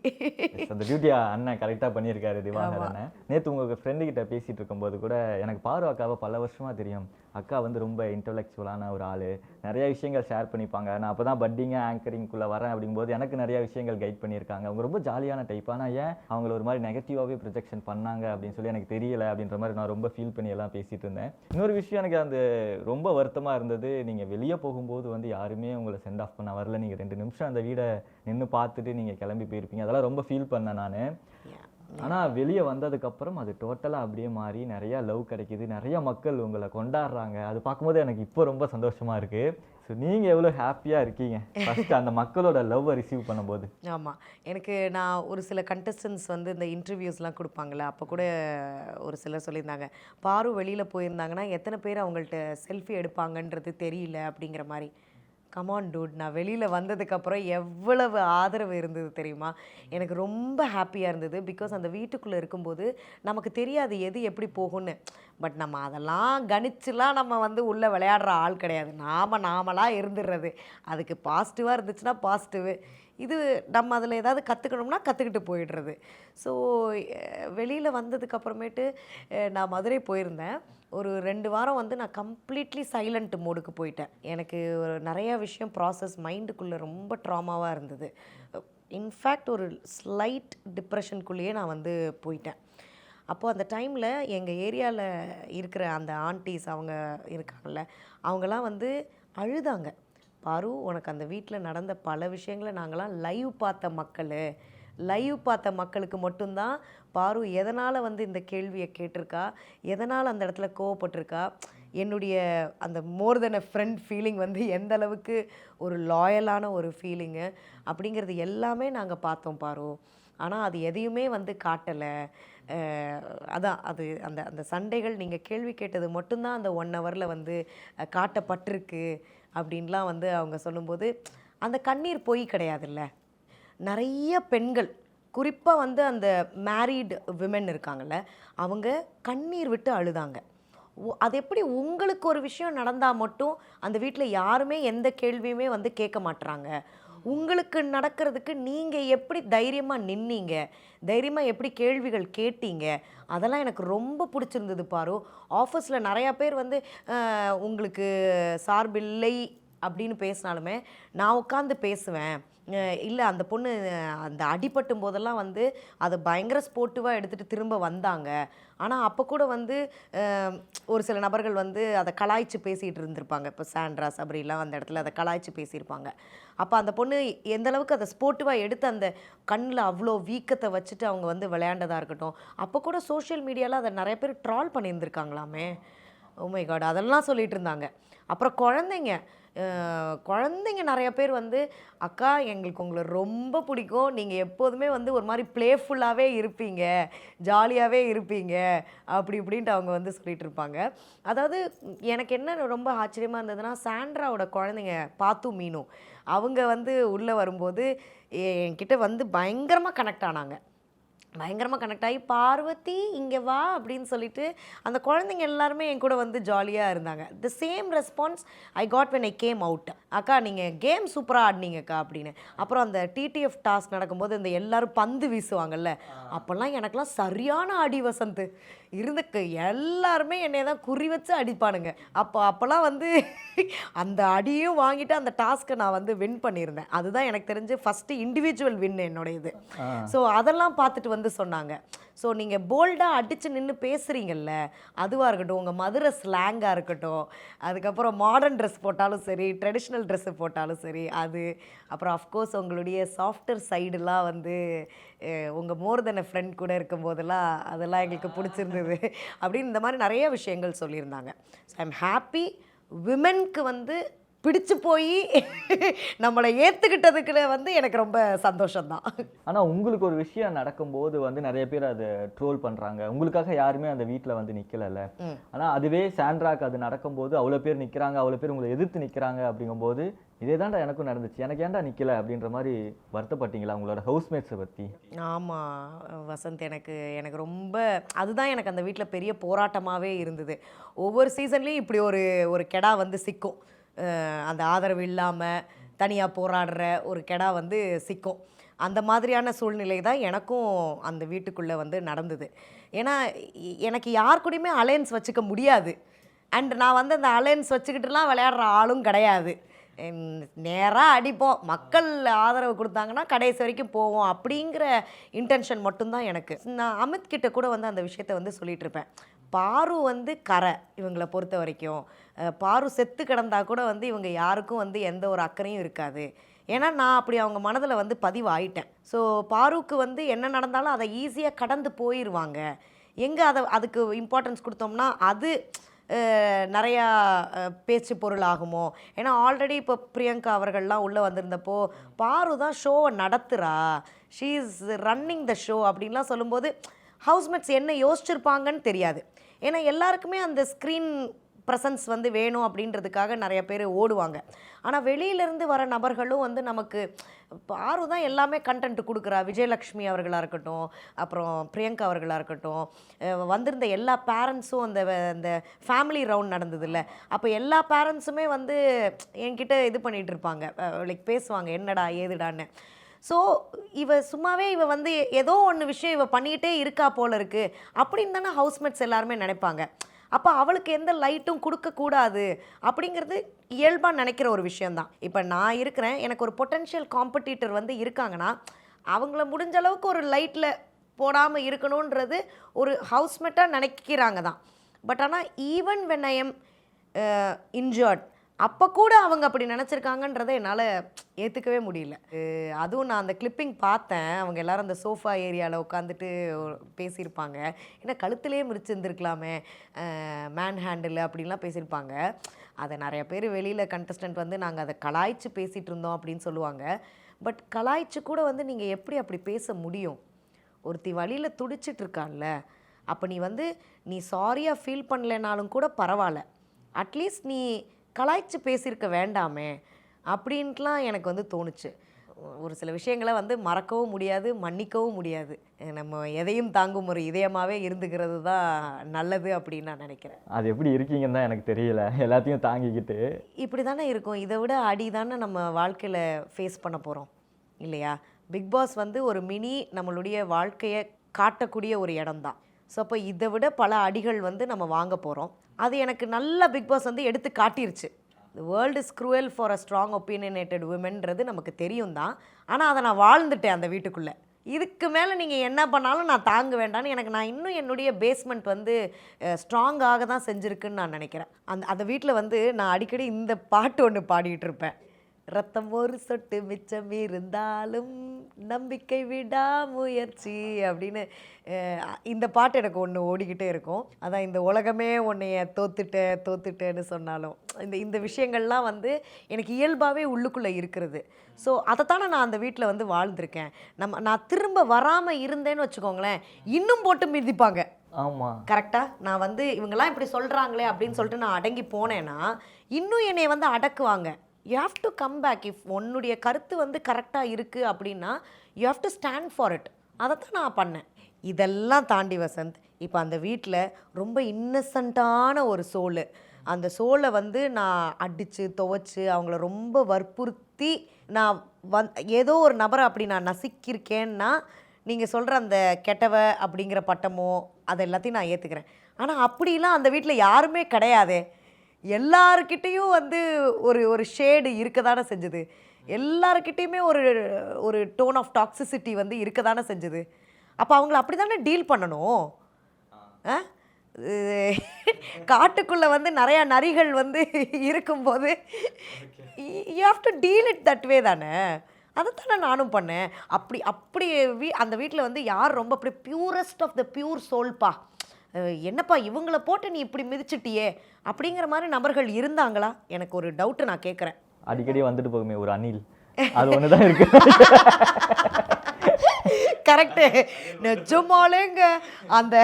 அந்த டியூட்டியை அண்ணன் கரெக்டாக பண்ணியிருக்காரு திவாகர் அண்ணன். நேற்று உங்கள் ஃப்ரெண்டுக்கிட்ட பேசிகிட்டு இருக்கும்போது கூட எனக்கு பாரு அக்காவை பல வருஷமாக தெரியும். அக்கா வந்து ரொம்ப இன்டலெக்சுவலான ஒரு ஆள், நிறைய விஷயங்கள் ஷேர் பண்ணிப்பாங்க. நான் அப்போ தான் பட்டிங்காக ஆங்கரிங்குள்ளே வரேன் அப்படிங்கும்போது எனக்கு நிறைய விஷயங்கள் கைட் பண்ணியிருக்காங்க. அவங்க ரொம்ப ஜாலியான டைப். ஆனால் ஏன் அவங்கள ஒரு மாதிரி நெகட்டிவாகவே ப்ரொஜெக்ஷன் பண்ணாங்க அப்படின்னு சொல்லி எனக்கு தெரியலை அப்படின்ற மாதிரி நான் ரொம்ப ஃபீல் பண்ணி எல்லாம் பேசிகிட்டு இருந்தேன். இன்னொரு விஷயம் எனக்கு அந்த ரொம்ப வருத்தமாக இருந்தது, நீங்கள் வெளியே போகும்போது வந்து யாருமே உங்களை சென்ட் ஆஃப் பண்ண வரல. நீங்கள் 2 நிமிஷம் அந்த வீடை நின்று பார்த்துட்டு நீங்கள் கிளம்பி போயிருப்பீங்க. அதெல்லாம் ரொம்ப ஃபீல் பண்ணேன் நான். ஆனால் வெளியே வந்ததுக்கப்புறம் அது டோட்டலாக அப்படியே மாறி நிறையா லவ் கிடைக்கிது, நிறையா மக்கள் உங்களை கொண்டாடுறாங்க. அது பார்க்கும்போது எனக்கு இப்போ ரொம்ப சந்தோஷமாக இருக்குது. ஸோ நீங்கள் எவ்வளோ ஹாப்பியாக இருக்கீங்க ஃபஸ்ட்டு அந்த மக்களோட லவ்வை ரிசீவ் பண்ணும்போது? ஆமாம், எனக்கு நான் ஒரு சில கண்டஸ்டன்ஸ் வந்து இந்த இன்டர்வியூஸ்லாம் கொடுப்பாங்களே, அப்போ கூட ஒரு சிலர் சொல்லியிருந்தாங்க, பாரு வெளியில் போயிருந்தாங்கன்னா எத்தனை பேர் அவங்கள்ட்ட செல்ஃபி எடுப்பாங்கன்றது தெரியல அப்படிங்கிற மாதிரி. கமான் டூட், நான் வெளியில் வந்ததுக்கப்புறம் எவ்வளவு ஆதரவு இருந்தது தெரியுமா? எனக்கு ரொம்ப ஹாப்பியாக இருந்தது. பிகாஸ் அந்த வீட்டுக்குள்ளே இருக்கும்போது நமக்கு தெரியாது எது எப்படி போகும்னு. பட் நம்ம அதெல்லாம் கணிச்சுலாம் நம்ம வந்து உள்ளே விளையாடுற ஆள் கிடையாது. நாமளாக இருந்துடுறது. அதுக்கு பாசிட்டிவாக இருந்துச்சுன்னா பாசிட்டிவு, இது நம்ம அதில் ஏதாவது கற்றுக்கணும்னா கற்றுக்கிட்டு போயிடுறது. ஸோ வெளியில் வந்ததுக்கப்புறமேட்டு நான் மதுரை போயிருந்தேன். ஒரு 2 வாரம் வந்து நான் கம்ப்ளீட்லி சைலண்ட் மோடுக்கு போயிட்டேன். எனக்கு நிறைய விஷயம் ப்ராசஸ் மைண்டுக்குள்ளே ரொம்ப ட்ராமாவாக இருந்தது. இன்ஃபேக்ட் ஒரு ஸ்லைட் டிப்ரெஷனுக்குள்ளேயே நான் வந்து போயிட்டேன். அப்போது அந்த டைமில் எங்கள் ஏரியாவில் இருக்கிற அந்த ஆண்டிஸ் அவங்க இருக்காங்கள்ல, அவங்களாம் வந்து அழுதாங்க. பாரு உனக்கு அந்த வீட்டில் நடந்த பல விஷயங்களை நாங்களாம் லைவ் பார்த்த மக்களுக்கு மட்டும்தான் பாரு எதனால் வந்து இந்த கேள்வியை கேட்டிருக்கா, எதனால் அந்த இடத்துல கோவப்பட்டிருக்கா, என்னுடைய அந்த மோர் தென் அ ஃப்ரெண்ட் ஃபீலிங் வந்து எந்த அளவுக்கு ஒரு லாயலான ஒரு ஃபீலிங்கு அப்படிங்கிறது எல்லாமே நாங்கள் பார்த்தோம் பாரு. ஆனால் அது எதையுமே வந்து காட்டலை. அதான் அது அந்த அந்த சண்டைகள் நீங்கள் கேள்வி கேட்டது மட்டும்தான் அந்த 1 ஹவரில் வந்து காட்டப்பட்டிருக்கு அப்படின்லாம் வந்து அவங்க சொல்லும்போது, அந்த கண்ணீர் பொய் கிடையாதுல்ல. நிறைய பெண்கள் குறிப்பாக வந்து அந்த மேரீடு விமென் இருக்காங்கல்ல, அவங்க கண்ணீர் விட்டு அழுதாங்க. அது எப்படி உங்களுக்கு ஒரு விஷயம் நடந்தால் மட்டும் அந்த வீட்டில் யாருமே எந்த கேள்வியுமே வந்து கேட்க மாட்டுறாங்க? உங்களுக்கு நடக்கிறதுக்கு நீங்கள் எப்படி தைரியமாக நின்னீங்க, தைரியமாக எப்படி கேள்விகள் கேட்டீங்க, அதெல்லாம் எனக்கு ரொம்ப பிடிச்சிருந்தது பாரு. ஆஃபீஸில் நிறையா பேர் வந்து உங்களுக்கு சார்பில்லை அப்படின்னு பேசினாலுமே நான் உட்காந்து பேசுவேன். இல்லை அந்த பொண்ணு அந்த அடிபட்டும் போதெல்லாம் வந்து அதை பயங்கர ஸ்போர்ட்டிவாக எடுத்துகிட்டு திரும்ப வந்தாங்க. ஆனால் அப்போ கூட வந்து ஒரு சில நபர்கள் வந்து அதை கலாய்ச்சி பேசிகிட்டு இருந்திருப்பாங்க. இப்போ சாண்ட்ரா சபரிலாம் அந்த இடத்துல அதை கலாய்ச்சி பேசியிருப்பாங்க. அப்போ அந்த பொண்ணு எந்த அளவுக்கு அதை ஸ்போர்ட்டிவாக எடுத்து அந்த கண்ணில் அவ்வளோ வீக்கத்தை வச்சுட்டு அவங்க வந்து விளையாண்டதாக இருக்கட்டும். அப்போ கூட சோஷியல் மீடியாவில் அதை நிறைய பேர் ட்ரால் பண்ணியிருந்திருக்காங்களாமே. ஓ மை காட், அதெல்லாம் சொல்லிகிட்டு இருந்தாங்க. அப்புறம் குழந்தைங்க நிறைய பேர் வந்து அக்கா எங்களுக்கு உங்களை ரொம்ப பிடிக்கும், நீங்கள் எப்போதுமே வந்து ஒரு மாதிரி ப்ளேஃபுல்லாகவே இருப்பீங்க, ஜாலியாகவே இருப்பீங்க அப்படி இப்படின்ட்டு அவங்க வந்து சொல்லிகிட்டு இருப்பாங்க. அதாவது எனக்கு என்ன ரொம்ப ஆச்சரியமாக இருந்ததுன்னா, சாண்ட்ராவோட குழந்தைங்க பாத்து மீனும் அவங்க வந்து உள்ளே வரும்போது என்கிட்ட வந்து பயங்கரமாக கனெக்ட் ஆகி பார்வதி இங்கே வா அப்படின்னு சொல்லிட்டு அந்த குழந்தைங்க எல்லாருமே என் கூட வந்து ஜாலியாக இருந்தாங்க. The same response I got when I came out. அக்கா நீங்கள் கேம் சூப்பராக ஆடினீங்கக்கா அப்படின்னு. அப்புறம் அந்த டிடிஎஃப் டாஸ்க் நடக்கும்போது இந்த எல்லாரும் பந்து வீசுவாங்கல்ல, அப்போல்லாம் எனக்கெல்லாம் சரியான அடி வசந்த் இருந்துக்கு. எல்லாருமே என்னை தான் குறி வச்சு அடிப்பானுங்க. அப்போல்லாம் வந்து அந்த அடியும் வாங்கிட்டு அந்த டாஸ்க்கை நான் வந்து வின் பண்ணியிருந்தேன். அதுதான் எனக்கு தெரிஞ்சு ஃபஸ்ட்டு இண்டிவிஜுவல் வின் என்னோட இது. ஸோ அதெல்லாம் பார்த்துட்டு வந்து சொன்னாங்க, ஸோ நீங்கள் போல்டாக அடித்து நின்று பேசுகிறீங்கல்ல, அதுவாக இருக்கட்டும், உங்கள் மதுரை ஸ்லாங்காக இருக்கட்டும், அதுக்கப்புறம் மாடர்ன் ட்ரெஸ் போட்டாலும் சரி, ட்ரெடிஷ்னல் ட்ரெஸ்ஸு போட்டாலும் சரி, அது அப்புறம் அஃப்கோர்ஸ் உங்களுடைய சாஃப்ட்வேர் சைடுலாம் வந்து உங்கள் மோர் தென் அ ஃப்ரெண்ட் கூட இருக்கும்போதெல்லாம் அதெல்லாம் எங்களுக்கு பிடிச்சிருந்தது அப்படின்னு இந்த மாதிரி நிறைய விஷயங்கள் சொல்லியிருந்தாங்க. ஸோ ஐ எம் ஹாப்பி விமென்க்கு வந்து பிடிச்சு போய் நம்மளை ஏற்றுக்கிட்டதுக்கு வந்து எனக்கு ரொம்ப சந்தோஷம்தான். ஆனால் உங்களுக்கு ஒரு விஷயம் நடக்கும்போது வந்து நிறைய பேர் அதை ட்ரோல் பண்ணுறாங்க, உங்களுக்காக யாருமே அந்த வீட்டில் வந்து நிற்கலைல்ல. ஆனால் அதுவே சாண்ட்ராக்கு அது நடக்கும்போது அவ்வளோ பேர் நிற்கிறாங்க, அவ்வளோ பேர் உங்களை எதிர்த்து நிற்கிறாங்க. அப்படிங்கும்போது இதே தான்டா எனக்கும் நடந்துச்சு, எனக்கு ஏன்டா நிற்கலை அப்படின்ற மாதிரி வருத்தப்பட்டீங்களா உங்களோட ஹவுஸ்மேட்ஸை பற்றி? ஆமாம் வசந்த், எனக்கு ரொம்ப அதுதான் எனக்கு அந்த வீட்டில் பெரிய போராட்டமாகவே இருந்தது. ஒவ்வொரு சீசன்லேயும் இப்படி ஒரு கெடா வந்து சிக்கும், அந்த ஆதரவு இல்லாமல் தனியாக போராடுற ஒரு கெடா வந்து சிக்கும். அந்த மாதிரியான சூழ்நிலை தான் எனக்கும் அந்த வீட்டுக்குள்ளே வந்து நடந்தது. ஏன்னா எனக்கு யார் கூடயுமே அலையன்ஸ் வச்சுக்க முடியாது. அண்ட் நான் வந்து அந்த அலையன்ஸ் வச்சுக்கிட்டுலாம் விளையாடுற ஆளும் கிடையாது. நேராக அடிப்போம், மக்கள் ஆதரவு கொடுத்தாங்கன்னா கடைசி வரைக்கும் போவோம் அப்படிங்கிற இன்டென்ஷன் மட்டும்தான் எனக்கு. நான் அமித் கிட்ட கூட வந்து அந்த விஷயத்தை வந்து சொல்லிகிட்டு இருப்பேன். பாரு வந்து கரை இவங்களை பொறுத்த வரைக்கும், பாரு செத்து கிடந்தா கூட வந்து இவங்க யாருக்கும் வந்து எந்த ஒரு அக்கறையும் இருக்காது. ஏன்னா நான் அப்படி அவங்க மனதில் வந்து பதிவாயிட்டேன். ஸோ பாருக்கு வந்து என்ன நடந்தாலும் அதை ஈஸியாக கடந்து போயிடுவாங்க. எங்கே அதுக்கு இம்பார்ட்டன்ஸ் கொடுத்தோம்னா அது நிறையா பேச்சு பொருள் ஆகுமோ. ஏன்னா ஆல்ரெடி இப்போ பிரியங்கா அவர்கள்லாம் உள்ளே வந்திருந்தப்போ பாரு தான் ஷோவை நடத்துகிறா, she is running the show அப்படின்லாம் சொல்லும்போது ஹவுஸ்மேட்ஸ் என்ன யோசிச்சிருப்பாங்கன்னு தெரியாது. ஏன்னா எல்லாருக்குமே அந்த ஸ்க்ரீன் ப்ரெசன்ஸ் வந்து வேணும் அப்படின்றதுக்காக நிறைய பேர் ஓடுவாங்க. ஆனால் வெளியிலேருந்து வர நபர்களும் வந்து நமக்கு பாரு தான் எல்லாமே கண்டென்ட் கொடுக்குறா. விஜயலக்ஷ்மி அவர்களாக இருக்கட்டும், அப்புறம் பிரியங்கா அவர்களாக இருக்கட்டும், வந்திருந்த எல்லா பேரண்ட்ஸும் அந்த ஃபேமிலி ரவுண்ட் நடந்தது இல்லை, அப்போ எல்லா பேரண்ட்ஸுமே வந்து என்கிட்ட இது பண்ணிகிட்டு இருப்பாங்க, லைக் பேசுவாங்க என்னடா ஏதுடான்னு. ஸோ சும்மாவே வந்து ஏதோ ஒன்று விஷயம் பண்ணிக்கிட்டே இருக்கா போல இருக்குது அப்படின்னு தானே ஹவுஸ்மேட்ஸ் எல்லாருமே நினைப்பாங்க. அப்போ அவளுக்கு எந்த லைட்டும் கொடுக்கக்கூடாது அப்படிங்கிறது இயல்பாக நினைக்கிற ஒரு விஷயந்தான். இப்போ நான் இருக்கிறேன், எனக்கு ஒரு பொட்டென்ஷியல் காம்படிட்டர் வந்து இருக்காங்கன்னா அவங்கள முடிஞ்ச அளவுக்கு ஒரு லைட்டில் போடாமல் இருக்கணுன்றது ஒரு ஹவுஸ்மேட்டாக நினைக்கிறாங்க தான். பட் ஆனால் even when I am injured, அப்போ கூட அவங்க அப்படி நினச்சிருக்காங்கன்றதை என்னால் ஏற்றுக்கவே முடியல. அதுவும் நான் அந்த கிளிப்பிங் பார்த்தேன். அவங்க எல்லாரும் அந்த சோஃபா ஏரியாவில் உட்காந்துட்டு பேசியிருப்பாங்க. ஏன்னா கழுத்துலேயே மிரிச்சிருந்துருக்கலாமே, மேன் ஹேண்டில் அப்படின்லாம் பேசியிருப்பாங்க. அதை நிறைய பேர் வெளியில் கண்டஸ்டன்ட் வந்து நாங்கள் அதை கலாய்ச்சி பேசிகிட்டு இருந்தோம் அப்படின்னு சொல்லுவாங்க. பட் கலாய்ச்சி கூட வந்து நீங்கள் எப்படி அப்படி பேச முடியும்? ஒருத்தி வழியில் துடிச்சிட்டு இருக்கான்ல, அப்போ நீ வந்து நீ சாரியாக ஃபீல் பண்ணலைனாலும் கூட பரவாயில்ல, அட்லீஸ்ட் நீ கலாய்ச்சி பேசியிருக்க வேண்டாமே அப்படின்ட்டுலாம் எனக்கு வந்து தோணுச்சு. ஒரு சில விஷயங்களை வந்து மறக்கவும் முடியாது, மன்னிக்கவும் முடியாது. நம்ம எதையும் தாங்கும் ஒரு இதயமாகவே இருந்துக்கிறது தான் நல்லது அப்படின்னு நான் நினைக்கிறேன். அது எப்படி இருக்கீங்கன்னு தான் எனக்கு தெரியல, எல்லாத்தையும் தாங்கிக்கிட்டு. இப்படி தானே இருக்கும். இதை விட அடி தானே நம்ம வாழ்க்கையில் ஃபேஸ் பண்ண போகிறோம் இல்லையா? பிக் பாஸ் வந்து ஒரு மினி நம்மளுடைய வாழ்க்கையை காட்டக்கூடிய ஒரு இடம் தான். ஸோ அப்போ இதை விட பல அடிகள் வந்து நம்ம வாங்க போகிறோம். அது எனக்கு நல்ல பிக் பாஸ் வந்து எடுத்து காட்டிருச்சு. The world is cruel for a strong opinionated உமன்றது நமக்கு தெரியும் தான். ஆனால் அதை நான் வாழ்ந்துட்டேன் அந்த வீட்டுக்குள்ளே. இதுக்கு மேலே நீங்கள் என்ன பண்ணாலும் நான் தாங்க வேண்டான்னு நான் இன்னும் என்னுடைய பேஸ்மெண்ட் வந்து ஸ்ட்ராங்காக தான் செஞ்சுருக்குன்னு நான் நினைக்கிறேன். அந்த வீட்டில் வந்து நான் அடிக்கடி இந்த பாட்டு ஒன்று பாடிட்டு இருப்பேன். ரத்தம் ஒரு சொட்டு மிச்சம் இருந்தாலும் நம்பிக்கை விடா முயற்சி அப்படின்னு. இந்த பாட்டு எனக்கு ஒன்று ஓடிக்கிட்டே இருக்கும். அதான் இந்த உலகமே உன்னைய தோத்துட்டேன்னு சொன்னாலும் இந்த விஷயங்கள்லாம் வந்து எனக்கு இயல்பாகவே உள்ளுக்குள்ளே இருக்கிறது. ஸோ அதைத்தானே நான் அந்த வீட்டில் வந்து வாழ்ந்திருக்கேன். நான் திரும்ப வராமல் இருந்தேன்னு வச்சுக்கோங்களேன், இன்னும் போட்டு மிதிப்பாங்க. ஆமாம், கரெக்டாக. நான் வந்து இவங்கெல்லாம் இப்படி சொல்கிறாங்களே அப்படின்னு சொல்லிட்டு நான் அடங்கி போனேன்னா இன்னும் என்னை வந்து அடக்குவாங்க. You have to come back. If உன்னுடைய கருத்து வந்து கரெக்டாக இருக்குது அப்படின்னா you have to stand for it. அதைத்தான் நான் பண்ணேன். இதெல்லாம் தாண்டி வசந்த், இப்போ அந்த வீட்டில் ரொம்ப இன்னசென்ட்டான ஒரு சோல், அந்த சோலை வந்து நான் அடித்து துவைச்சி அவங்கள ரொம்ப வற்புறுத்தி நான் ஏதோ ஒரு நபரை அப்படி நான் நசுக்கியிருக்கேன்னா நீங்கள் சொல்கிற அந்த கெட்டவ அப்படிங்கிற பட்டமோ அதை எல்லாத்தையும் நான் ஏற்றுக்கிறேன். ஆனால் அப்படிலாம் அந்த வீட்டில் யாருமே கிடையாதே. எல்லாருக்கிட்டேயும் வந்து ஒரு ஷேடு இருக்க தானே செஞ்சுது. எல்லாருக்கிட்டேயுமே ஒரு டோன் ஆஃப் டாக்ஸிசிட்டி வந்து இருக்க தானே செஞ்சுது. அப்போ அவங்கள அப்படி தானே டீல் பண்ணணும். காட்டுக்குள்ளே வந்து நிறையா நரிகள் வந்து இருக்கும்போது you have to deal it that way தானே. அதைத்தானே நானும் பண்ணேன். அப்படி அந்த வீட்டில் வந்து யார் ரொம்ப அப்படி பியூரஸ்ட் ஆஃப் த பியூர் சோல்ப்பா, என்னப்பா இவங்கள போட்டு நீ இப்படி மிதிச்சிட்டியே அப்படிங்கிற மாதிரி நபர்கள் இருந்தாங்களா? எனக்கு ஒரு டவுட்டு, நான் கேட்குறேன். அடிக்கடி வந்துட்டு போகுமே ஒரு அணில், அது ஒன்று தான் இருக்கு. கரெக்டு, நிஜமாலேங்க. அந்த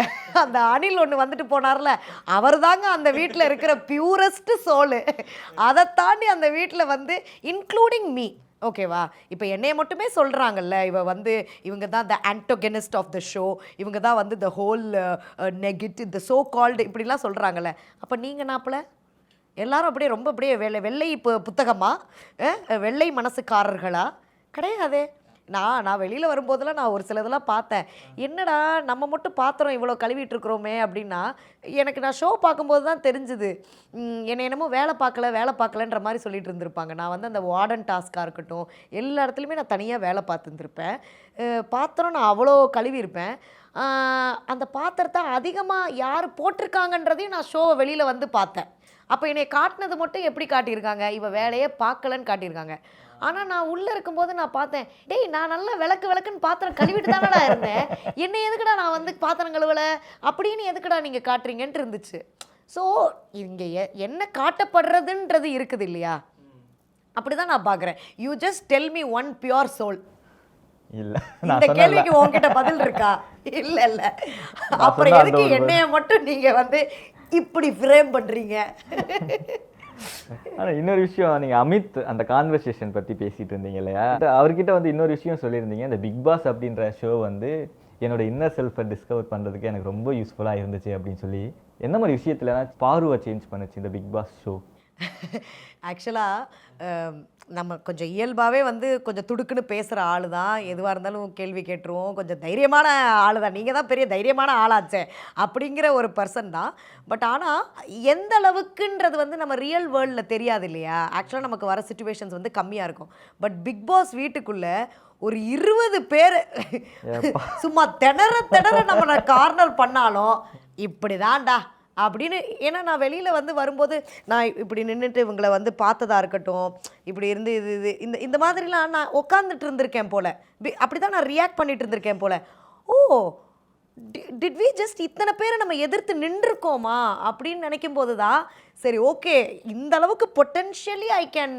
அந்த அணில் ஒன்று வந்துட்டு போனார்ல, அவர் தாங்க அந்த வீட்டில் இருக்கிற பியூரஸ்ட் சோலு. அதை தாண்டி அந்த வீட்டில் வந்து இன்க்ளூடிங் மீ, ஓகேவா? இப்போ என்னைய மட்டுமே சொல்கிறாங்கல்ல, இவங்க தான் the antagonist of the show, இவங்க தான் வந்து the whole negative, the so called இப்படிலாம் சொல்கிறாங்கல்ல. அப்போ நீங்கள் நாப்பில் எல்லாரும் அப்படியே ரொம்ப அப்படியே வெள்ளை புத்தகமா, வெள்ளை மனசுக்காரர்களா? கிடையாதே. நான் வெளியில் வரும்போதெல்லாம் நான் ஒரு சிலதெல்லாம் பார்த்தேன். என்னடா நம்ம மட்டும் பாத்திரம் இவ்வளோ கழுவிட்டு இருக்கிறோமே அப்படின்னா, நான் ஷோ பார்க்கும்போது தான் தெரிஞ்சுது. என்னமோ வேலை பார்க்கலன்ற மாதிரி சொல்லிட்டு இருந்திருப்பாங்க. நான் வந்து அந்த வார்டன் டாஸ்க்காக இருக்கட்டும், எல்லா இடத்துலையுமே நான் தனியாக வேலை பார்த்துருந்துருப்பேன். பாத்திரம் நான் அவ்வளோ கழுவியிருப்பேன். அந்த பாத்திரத்தை அதிகமாக யார் போட்டிருக்காங்கன்றதையும் நான் ஷோவை வெளியில் வந்து பார்த்தேன். அப்போ என்னை காட்டினது மட்டும் எப்படி காட்டியிருக்காங்க, இவ வேலையே பார்க்கலன்னு காட்டியிருக்காங்க. ஆனால் நான் உள்ளே இருக்கும்போது நான் பார்த்தேன், டேய் நான் நல்லா விளக்குன்னு பாத்திரம் கழுவிட்டு தானடா இருந்தேன், என்னை எதுக்குடா நான் வந்து பாத்திரம் கழுவலை அப்படின்னு எதுக்குடா நீங்கள் காட்டுறீங்கன்ட்டு இருந்துச்சு. ஸோ இங்கே என்ன காட்டப்படுறதுன்றது இருக்குது இல்லையா? அப்படி தான் நான் பார்க்குறேன். You just tell me one pure soul. இல்லை, இந்த கேள்விக்கு உங்ககிட்ட பதில் இருக்கா? இல்லை. அப்புறம் எதுக்கு என்னைய மட்டும் நீங்கள் வந்து இப்படி ஃப்ரேம் பண்ணுறீங்க? ஆனால் இன்னொரு விஷயம், நீங்கள் அமித் அந்த கான்வர்சேஷன் பற்றி பேசிகிட்டு இருந்தீங்க இல்லையா, அவர்கிட்ட வந்து இன்னொரு விஷயம் சொல்லியிருந்தீங்க, இந்த பிக் பாஸ் அப்படின்ற ஷோ வந்து என்னோட இன்னர் செல்ஃபை டிஸ்கவர் பண்ணுறதுக்கு எனக்கு ரொம்ப யூஸ்ஃபுல்லாக இருந்துச்சு அப்படின்னு சொல்லி. என்ன மாதிரி விஷயத்தில் பார்வை சேஞ்ச் பண்ணுச்சு இந்த பிக் பாஸ் ஷோ? ஆக்சுவலாக நம்ம கொஞ்சம் இயல்பாகவே வந்து கொஞ்சம் துடுக்குன்னு பேசுகிற ஆள் தான். எதுவாக இருந்தாலும் கேள்வி கேட்டுருவோம். கொஞ்சம் தைரியமான ஆள் தான். நீங்கள் தான் பெரிய தைரியமான ஆளாச்சே அப்படிங்கிற ஒரு பர்சன் தான். பட் ஆனால் எந்த அளவுக்குன்றது வந்து நம்ம ரியல் வேர்ல்டில் தெரியாது இல்லையா? ஆக்சுவலாக நமக்கு வர சிச்சுவேஷன்ஸ் வந்து கம்மியாக இருக்கும். பட் பிக் பாஸ் வீட்டுக்குள்ளே ஒரு 20 பேர் சும்மா திணற நம்ம கார்னர் பண்ணாலும் இப்படி தான்டா அப்படின்னு. ஏன்னா நான் வெளியில் வந்து வரும்போது நான் இப்படி நின்றுட்டு இவங்களை வந்து பார்த்ததா இருக்கட்டும், இப்படி இருந்து இது இது இந்த இந்த மாதிரிலாம் நான் உட்காந்துட்டு இருந்திருக்கேன் போல், அப்படி தான் நான் ரியாக்ட் பண்ணிட்டு இருந்திருக்கேன் போல். ஓ, டிட் வி ஜஸ்ட் இத்தனை பேரை நம்ம எதிர்த்து நின்றுருக்கோமா அப்படின்னு நினைக்கும் போது தான் சரி, ஓகே, இந்த அளவுக்கு potentially I can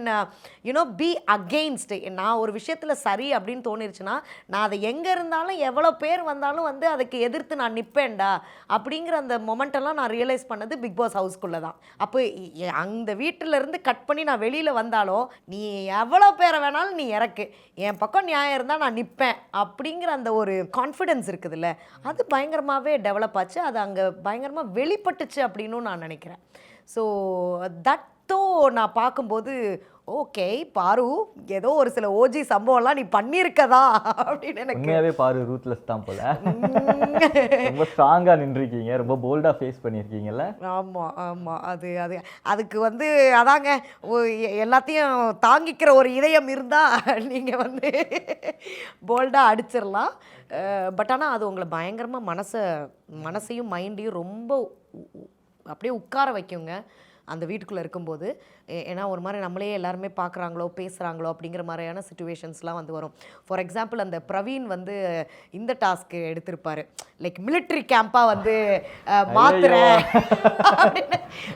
be against. நான் ஒரு விஷயத்தில் சரி அப்படின்னு தோணிருச்சுன்னா நான் அதை எங்கே இருந்தாலும் எவ்வளோ பேர் வந்தாலும் வந்து அதுக்கு எதிர்த்து நான் நிற்பேன்டா அப்படிங்கிற அந்த மொமெண்டெல்லாம் நான் ரியலைஸ் பண்ணது பிக் பாஸ் ஹவுஸ்க்குள்ளே தான். அப்போ அந்த வீட்டிலேருந்து கட் பண்ணி நான் வெளியில் வந்தாலும் நீ எவ்வளோ பேரை வேணாலும் நீ இறக்கு, என் பக்கம் நியாயம் இருந்தால் நான் நிற்பேன் அப்படிங்கிற அந்த ஒரு கான்ஃபிடென்ஸ் இருக்குதுல்ல, அது பயங்கரமாகவே டெவலப் ஆச்சு. அது அங்கே பயங்கரமாக வெளிப்பட்டுச்சு அப்படின்னு நான் நினைக்கிறேன். ஸோ தட்டோ நான் பார்க்கும்போது ஓகே பாரு, ஏதோ ஒரு சில ஓஜி சம்பவம்லாம் நீ பண்ணியிருக்கதா அப்படின்னு எனக்கு உண்மையாகவே பாரு ரூத்லெஸ் தான் போல. ரொம்ப ஸ்ட்ராங்காக நின்றுருக்கீங்க, ரொம்ப போல்டாக ஃபேஸ் பண்ணியிருக்கீங்கல்ல. ஆமாம் ஆமாம், அதுக்கு வந்து அதாங்க எல்லாத்தையும் தாங்கிக்கிற ஒரு இதயம் இருந்தால் நீங்கள் வந்து போல்டாக அடிச்சிடலாம். பட் ஆனால் அது உங்களை பயங்கரமாக மனசையும் மைண்டையும் ரொம்ப அப்படியே உட்கார வைக்குங்க அந்த வீட்டுக்குள்ளே இருக்கும்போது. ஏன்னா ஒரு மாதிரி நம்மளே எல்லாருமே பார்க்குறாங்களோ பேசுகிறாங்களோ அப்படிங்கிற மாதிரியான சுச்சுவேஷன்ஸ்லாம் வந்து வரும். ஃபார் எக்ஸாம்பிள் அந்த பிரவீன் வந்து இந்த டாஸ்க்கு எடுத்திருப்பாரு, லைக் மிலிட்ரி கேம்பாக வந்து மாத்துறேன்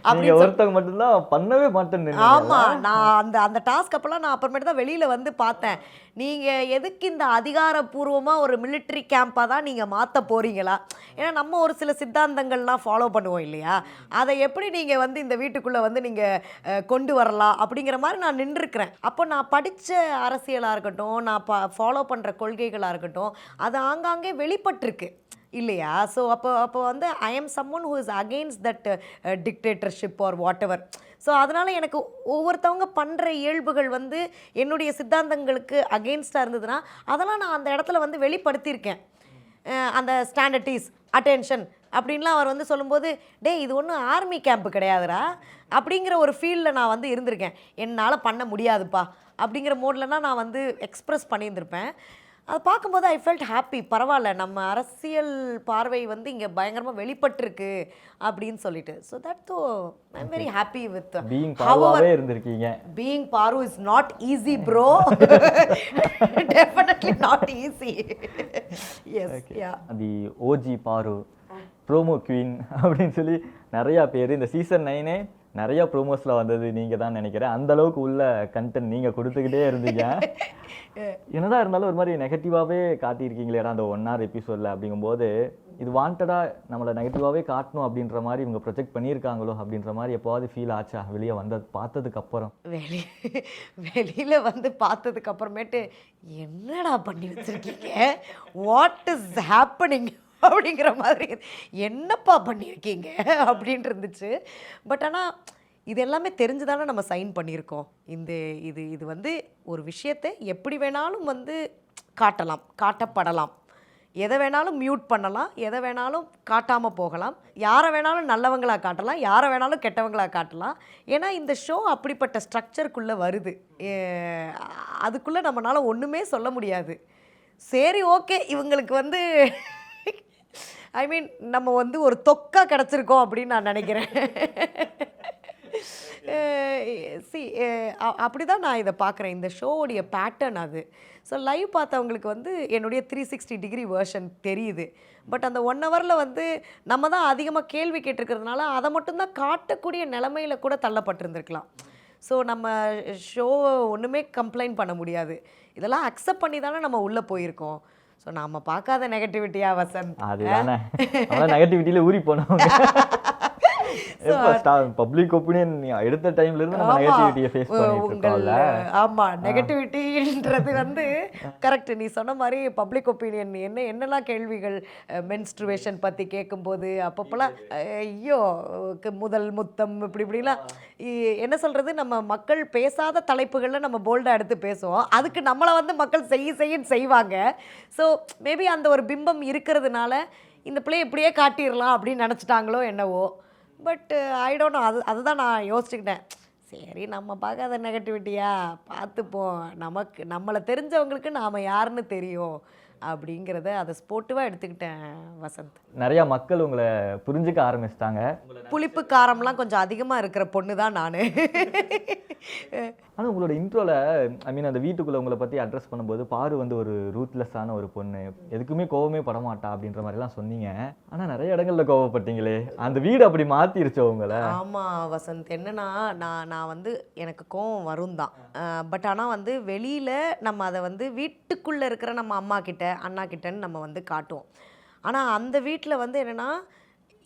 அப்படின்னு ஒருத்தவங்க மட்டும்தான் பண்ணவே மாட்டேன்னு. ஆமாம், நான் அந்த டாஸ்க் அப்போல்லாம் நான் அப்புறமேட்டு தான் வெளியில் வந்து பார்த்தேன். நீங்கள் எதுக்கு இந்த அதிகாரப்பூர்வமாக ஒரு மிலிட்ரி கேம்பாக தான் நீங்கள் மாற்ற போகிறீங்களா? ஏன்னா நம்ம ஒரு சில சித்தாந்தங்கள்லாம் ஃபாலோ பண்ணுவோம் இல்லையா, அதை எப்படி நீங்கள் வந்து இந்த வீட்டுக்குள்ளே வந்து நீங்கள் கொண்டு வரலாம் அப்படிங்கிற மாதிரி நான் நின்றுருக்கிறேன். அப்போ நான் படித்த அரசியலாக இருக்கட்டும், நான் ஃபாலோ பண்ணுற கொள்கைகளாக இருக்கட்டும், அது ஆங்காங்கே வெளிப்பட்டிருக்கு இல்லையா? ஸோ அப்போ வந்து I am someone who is against that dictatorship or whatever. So அதனால் எனக்கு ஒவ்வொருத்தவங்க பண்ணுற இயல்புகள் வந்து என்னுடைய சித்தாந்தங்களுக்கு அகெயின்ஸ்டாக இருந்ததுன்னா அதெல்லாம் நான் அந்த இடத்துல வந்து வெளிப்படுத்தியிருக்கேன். அந்த ஸ்டாண்டர்டீஸ் அட்டென்ஷன் அப்படின்லாம் அவர் வந்து சொல்லும்போது, டே இது ஒன்றும் ஆர்மி கேம்ப்பு கிடையாதுடா அப்படிங்கிற ஒரு ஃபீல்டில் நான் வந்து இருந்திருக்கேன். என்னால் பண்ண முடியாதுப்பா அப்படிங்கிற மோட்லனா நான் வந்து எக்ஸ்ப்ரெஸ் பண்ணியிருந்திருப்பேன். அதை பார்க்கும்போது ஐ ஃபெல்ட் ஹாப்பி. பரவாயில்ல, நம்ம அரசியல் பார்வை வந்து இங்கே பயங்கரமாக வெளிப்பட்டிருக்கு அப்படின்னு சொல்லிட்டு. So that though I am very happy with being பாருவாவே இருந்திருக்கீங்க. Being Paaru is not easy bro, definitely not easy. Yes ya, the OG Paaru promo queen அப்படின்னு சொல்லி நிறையா பேர் இந்த சீசன் 9 நிறையா ப்ரோமோஸில் வந்தது நீங்கள் தான் நினைக்கிறேன். அந்தளவுக்கு உள்ள கண்டென்ட் நீங்கள் கொடுத்துக்கிட்டே இருந்தீங்க. என்னதான் இருந்தாலும் ஒரு மாதிரி நெகட்டிவாகவே காட்டியிருக்கீங்களேடா அந்த 1 hour எபிசோடில். அப்படிங்கும்போது இது வாண்டடாக நம்மளை நெகட்டிவாகவே காட்டணும் அப்படின்ற மாதிரி இவங்க ப்ரொஜெக்ட் பண்ணியிருக்காங்களோ அப்படின்ற மாதிரி எப்போவாது ஃபீல் ஆச்சா வெளியே பார்த்ததுக்கப்புறம்? வெளியில் வந்து பார்த்ததுக்கு அப்புறமேட்டு என்னடா பண்ணி வச்சுருக்கீங்க, வாட் இஸ் ஹேப்பனிங் அப்படிங்கிற மாதிரி, என்னப்பா பண்ணியிருக்கீங்க அப்படின்ட்டு இருந்துச்சு. பட் ஆனால் இது எல்லாமே தெரிஞ்சு தானே நம்ம சைன் பண்ணியிருக்கோம். இது வந்து ஒரு விஷயத்தை எப்படி வேணாலும் வந்து காட்டலாம், காட்டப்படலாம், எதை வேணாலும் மியூட் பண்ணலாம், எதை வேணாலும் காட்டாமல் போகலாம், யாரை வேணாலும் நல்லவங்களாக காட்டலாம், யாரை வேணாலும் கெட்டவங்களாக காட்டலாம். ஏன்னா இந்த ஷோ அப்படிப்பட்ட ஸ்ட்ரக்சருக்குள்ளே வருது. அதுக்குள்ளே நம்மளால் ஒன்றுமே சொல்ல முடியாது. சரி ஓகே, இவங்களுக்கு வந்து ஐ மீன் நம்ம வந்து ஒரு தொக்கா கிடச்சிருக்கோம் அப்படின்னு நான் நினைக்கிறேன். அப்படி தான் நான் இதை பார்க்குறேன், இந்த ஷோவுடைய பேட்டர்ன் அது. ஸோ லைவ் பார்த்தவங்களுக்கு வந்து என்னுடைய 360 டிகிரி வேர்ஷன் தெரியுது. பட் அந்த 1 ஹவரில் வந்து நம்ம தான் அதிகமாக கேள்வி கேட்டிருக்கிறதுனால அதை மட்டும்தான் காட்டக்கூடிய நிலைமையில் கூட தள்ளப்பட்டிருந்துருக்கலாம். ஸோ நம்ம ஷோவை ஒன்றுமே கம்ப்ளைண்ட் பண்ண முடியாது. இதெல்லாம் அக்செப்ட் பண்ணி தானே நம்ம உள்ளே போயிருக்கோம். ஸோ நம்ம பார்க்காத நெகட்டிவிட்டியா வசந்த்? அதுதானே நெகட்டிவிட்டியில் ஊறி போனவங்க. பப்ளிக் ஒப்பீனியன் எடுத்த டைம்ல இருந்து நம்ம நெகட்டிவிட்டியை ஃபேஸ் பண்ணிட்டு இருக்கோம்ல. ஆமா, நெகட்டிவிட்டின்றது வந்து கரெக்ட். நீ சொன்ன மாதிரி பப்ளிக் ஒப்பீனியன் என்னெல்லாம் கேள்விகள் மென்ஸ்ட்ருவேஷன் பத்தி கேட்கும்போது அப்பப்போலாம் ஐயோ முதல் முத்தம் இப்படிலாம் என்ன சொல்றது, நம்ம மக்கள் பேசாத தலைப்புகளில் நம்ம போல்டாக எடுத்து பேசுவோம். அதுக்கு நம்மளை வந்து மக்கள் செய்வாங்க. ஸோ மேபி அந்த ஒரு பிம்பம் இருக்கிறதுனால இந்த பிள்ளை இப்படியே காட்டிடலாம் அப்படின்னு நினச்சிட்டாங்களோ என்னவோ. பட் ஐ டோன்ட் நோ, அதுதான் நான் யோசிச்சுக்கிட்டேன். சரி நம்ம பார்க்காத நெகட்டிவிட்டியா பார்த்துப்போம், நம்மளை தெரிஞ்சவங்களுக்கு நாம் யாருன்னு தெரியும் அப்படிங்கிறத அதை ஸ்போர்ட்டிவாக எடுத்துக்கிட்டேன் வசந்த். நிறையா மக்கள் உங்களை புரிஞ்சுக்க ஆரம்பிச்சிட்டாங்க. புளிப்பு காரம்லாம் கொஞ்சம் அதிகமாக இருக்கிற பொண்ணு தான் நான். ஆனால் உங்களோட இன்ட்ரோவில் அந்த வீட்டுக்குள்ளே உங்களை பற்றி அட்ரஸ் பண்ணும்போது பாரு வந்து ஒரு ரூத்லெஸ்ஸான ஒரு பொண்ணு, எதுக்குமே கோவமே படமாட்டா அப்படின்ற மாதிரிலாம் சொன்னீங்க. ஆனால் நிறைய இடங்களில் கோவப்பட்டீங்களே, அந்த வீடு அப்படி மாற்றிருச்சோ உங்களை? ஆமாம் வசந்த், என்னன்னா நான் வந்து எனக்கு கோவம் வரும் தான். பட் ஆனால் வந்து வெளியில் நம்ம அதை வந்து வீட்டுக்குள்ளே இருக்கிற நம்ம அம்மா கிட்ட அண்ணா கிட்டன்னு நம்ம வந்து காட்டுவோம். ஆனால் அந்த வீட்டில் வந்து என்னென்னா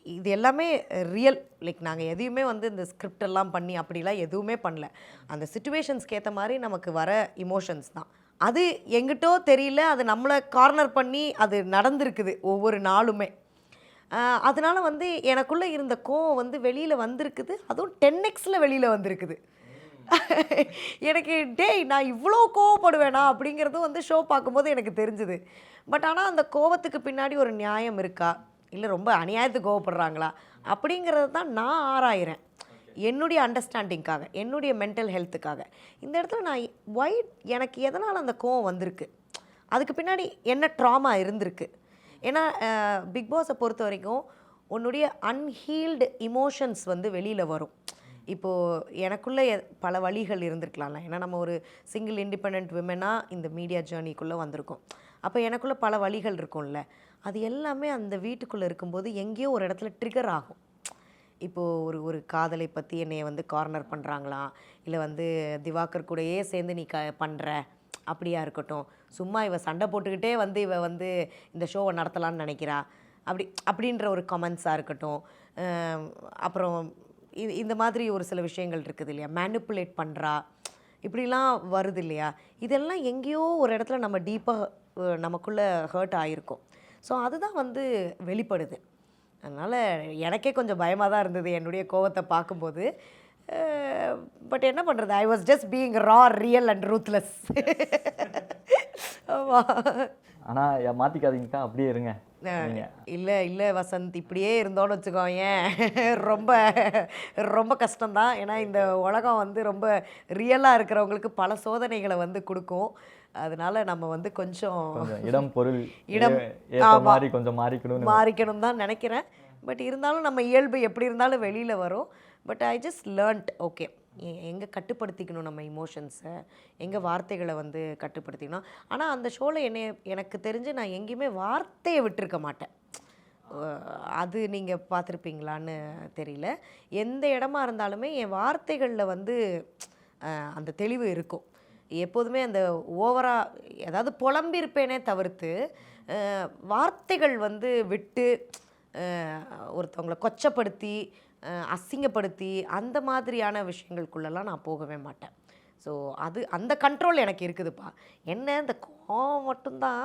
இது எல்லாமே ரியல். லைக் நாங்கள் எதையுமே வந்து இந்த ஸ்கிரிப்ட் எல்லாம் பண்ணி அப்படிலாம் எதுவுமே பண்ணல. அந்த சிச்சுவேஷன்ஸ்க்கு ஏற்ற மாதிரி நமக்கு வர இமோஷன்ஸ் தான். அது எங்கிட்டோ தெரியல, அது நம்மளை கார்னர் பண்ணி அது நடந்திருக்குது ஒவ்வொரு நாளுமே. அதனால் வந்து எனக்குள்ளே இருந்த கோவம் வந்து வெளியில் வந்திருக்குது, அதுவும் 10xல வெளியில் வந்திருக்குது. எனக்கு டேய் நான் இவ்வளோ கோவப்படுவேனா அப்படிங்கிறதும் வந்து ஷோ பார்க்கும்போது எனக்கு தெரிஞ்சுது. பட் ஆனால் அந்த கோவத்துக்கு பின்னாடி ஒரு நியாயம் இருக்கா, இல்லை ரொம்ப அநியாயத்துக்கு கோவப்படுறாங்களா அப்படிங்கிறது தான் நான் ஆராயிறேன். என்னுடைய அண்டர்ஸ்டாண்டிங்காக, என்னுடைய மென்டல் ஹெல்த்துக்காக. இந்த இடத்துல நான் எனக்கு எதனால் அந்த கோவம் வந்திருக்கு, அதுக்கு பின்னாடி என்ன ட்ராமா இருந்திருக்கு. ஏன்னா பிக் பாஸை பொறுத்த வரைக்கும் உன்னுடைய அன்ஹீல்டு இமோஷன்ஸ் வந்து வெளியில் வரும். இப்போது எனக்குள்ளே பல வழிகள் இருந்திருக்கலாம்ல. ஏன்னா நம்ம ஒரு சிங்கிள் இண்டிபெண்ட் விமனாக இந்த மீடியா ஜேர்னிக்குள்ளே வந்திருக்கோம். அப்போ எனக்குள்ளே பல வழிகள் இருக்கும்ல, அது எல்லாமே அந்த வீட்டுக்குள்ளே இருக்கும்போது எங்கேயோ ஒரு இடத்துல ட்ரிகர் ஆகும். இப்போது ஒரு காதலை பற்றி என்னைய வந்து கார்னர் பண்ணுறாங்களா, இல்லை வந்து திவாகர் கூடயே சேர்ந்து நீ பண்ணுற அப்படியா இருக்கட்டும், சும்மா இவ சண்டை போட்டுக்கிட்டே வந்து இவ வந்து இந்த ஷோவை நடத்தலான்னு நினைக்கிறா அப்படின்ற ஒரு கமெண்ட்ஸாக இருக்கட்டும். அப்புறம் இந்த மாதிரி ஒரு சில விஷயங்கள் இருக்குது இல்லையா, மேனிப்புலேட் பண்ணுறா, இப்படிலாம் வருது இல்லையா. இதெல்லாம் எங்கேயோ ஒரு இடத்துல நம்ம டீப்பாக நமக்குள்ளே ஹர்ட் ஆகிருக்கும். ஸோ அதுதான் வந்து வெளிப்படுது. அதனால் எனக்கே கொஞ்சம் பயமாக தான் இருந்தது என்னுடைய கோவத்தை பார்க்கும்போது. பட் என்ன பண்ணுறது, I was just being raw, real and ruthless. ஆமாம். ஆனால் மாற்றிக்காதீங்கக்கா, அப்படியே இருங்க. இல்லை வசந்த், இப்படியே இருந்தோன்னு வச்சுக்கோங்க ரொம்ப ரொம்ப கஷ்டம்தான். ஏன்னா இந்த உலகம் வந்து ரொம்ப ரியலாக இருக்கிறவங்களுக்கு பல சோதனைகளை வந்து கொடுக்கும். அதனால நம்ம வந்து கொஞ்சம் இடம் பொருள் மாதிரி கொஞ்சம் மாறிக்கணும் தான் நினைக்கிறேன். பட் இருந்தாலும் நம்ம இயல்பு எப்படி இருந்தாலும் வெளியில் வரும். But I just learnt okay, எங்கே கட்டுப்படுத்திக்கணும் நம்ம இமோஷன்ஸை, எங்கே வார்த்தைகளை வந்து கட்டுப்படுத்திக்கணும். ஆனால் அந்த ஷோவில் எனக்கு தெரிஞ்சு நான் எங்கேயுமே வார்த்தையை விட்டுருக்க மாட்டேன். அது நீங்கள் பார்த்துருப்பீங்களான்னு தெரியல. எந்த இடமா இருந்தாலுமே என் வார்த்தைகளில் வந்து அந்த தெளிவு இருக்கும். எப்போதுமே அந்த ஓவராக ஏதாவது புலம்பியிருப்பேனே தவிர்த்து வார்த்தைகள் வந்து விட்டு ஒருத்தவங்களை கொச்சப்படுத்தி அசிங்கப்படுத்தி அந்த மாதிரியான விஷயங்களுக்குள்ளெல்லாம் நான் போகவே மாட்டேன். ஸோ அந்த கண்ட்ரோல் எனக்கு இருக்குதுப்பா. என்ன இந்த கோவம் மட்டும்தான்.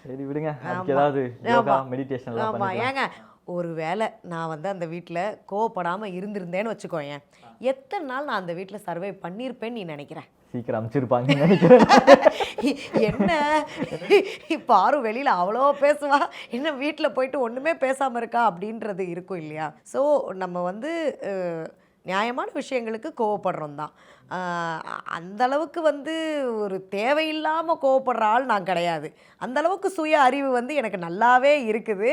சரி விடுங்க, ஏதாவது யோகா மெடிடேஷன். ஆமாம், ஏங்க ஒரு வேளை நான் வந்து அந்த வீட்டில் கோவப்படாமல் இருந்திருந்தேன்னு வச்சுக்கோயேன், எத்தனை நாள் நான் அந்த வீட்டில் சர்வை பண்ணியிருப்பேன்னு நீ நினைக்கிறேன்? சீக்கிரம் அமைச்சிருப்பாங்கன்னு நினைக்கிறேன். என்ன பாரு வெளியில் அவ்வளோ பேசுவா, என்ன வீட்டில் போயிட்டு ஒன்றுமே பேசாமல் இருக்கா அப்படின்றது இருக்கும் இல்லையா. ஸோ நம்ம வந்து நியாயமான விஷயங்களுக்கு கோவப்படுறோம் தான். அந்தளவுக்கு வந்து ஒரு தேவையில்லாமல் கோவப்படுற ஆள் நான் கிடையாது. அந்தளவுக்கு சுய அறிவு வந்து எனக்கு நல்லாவே இருக்குது.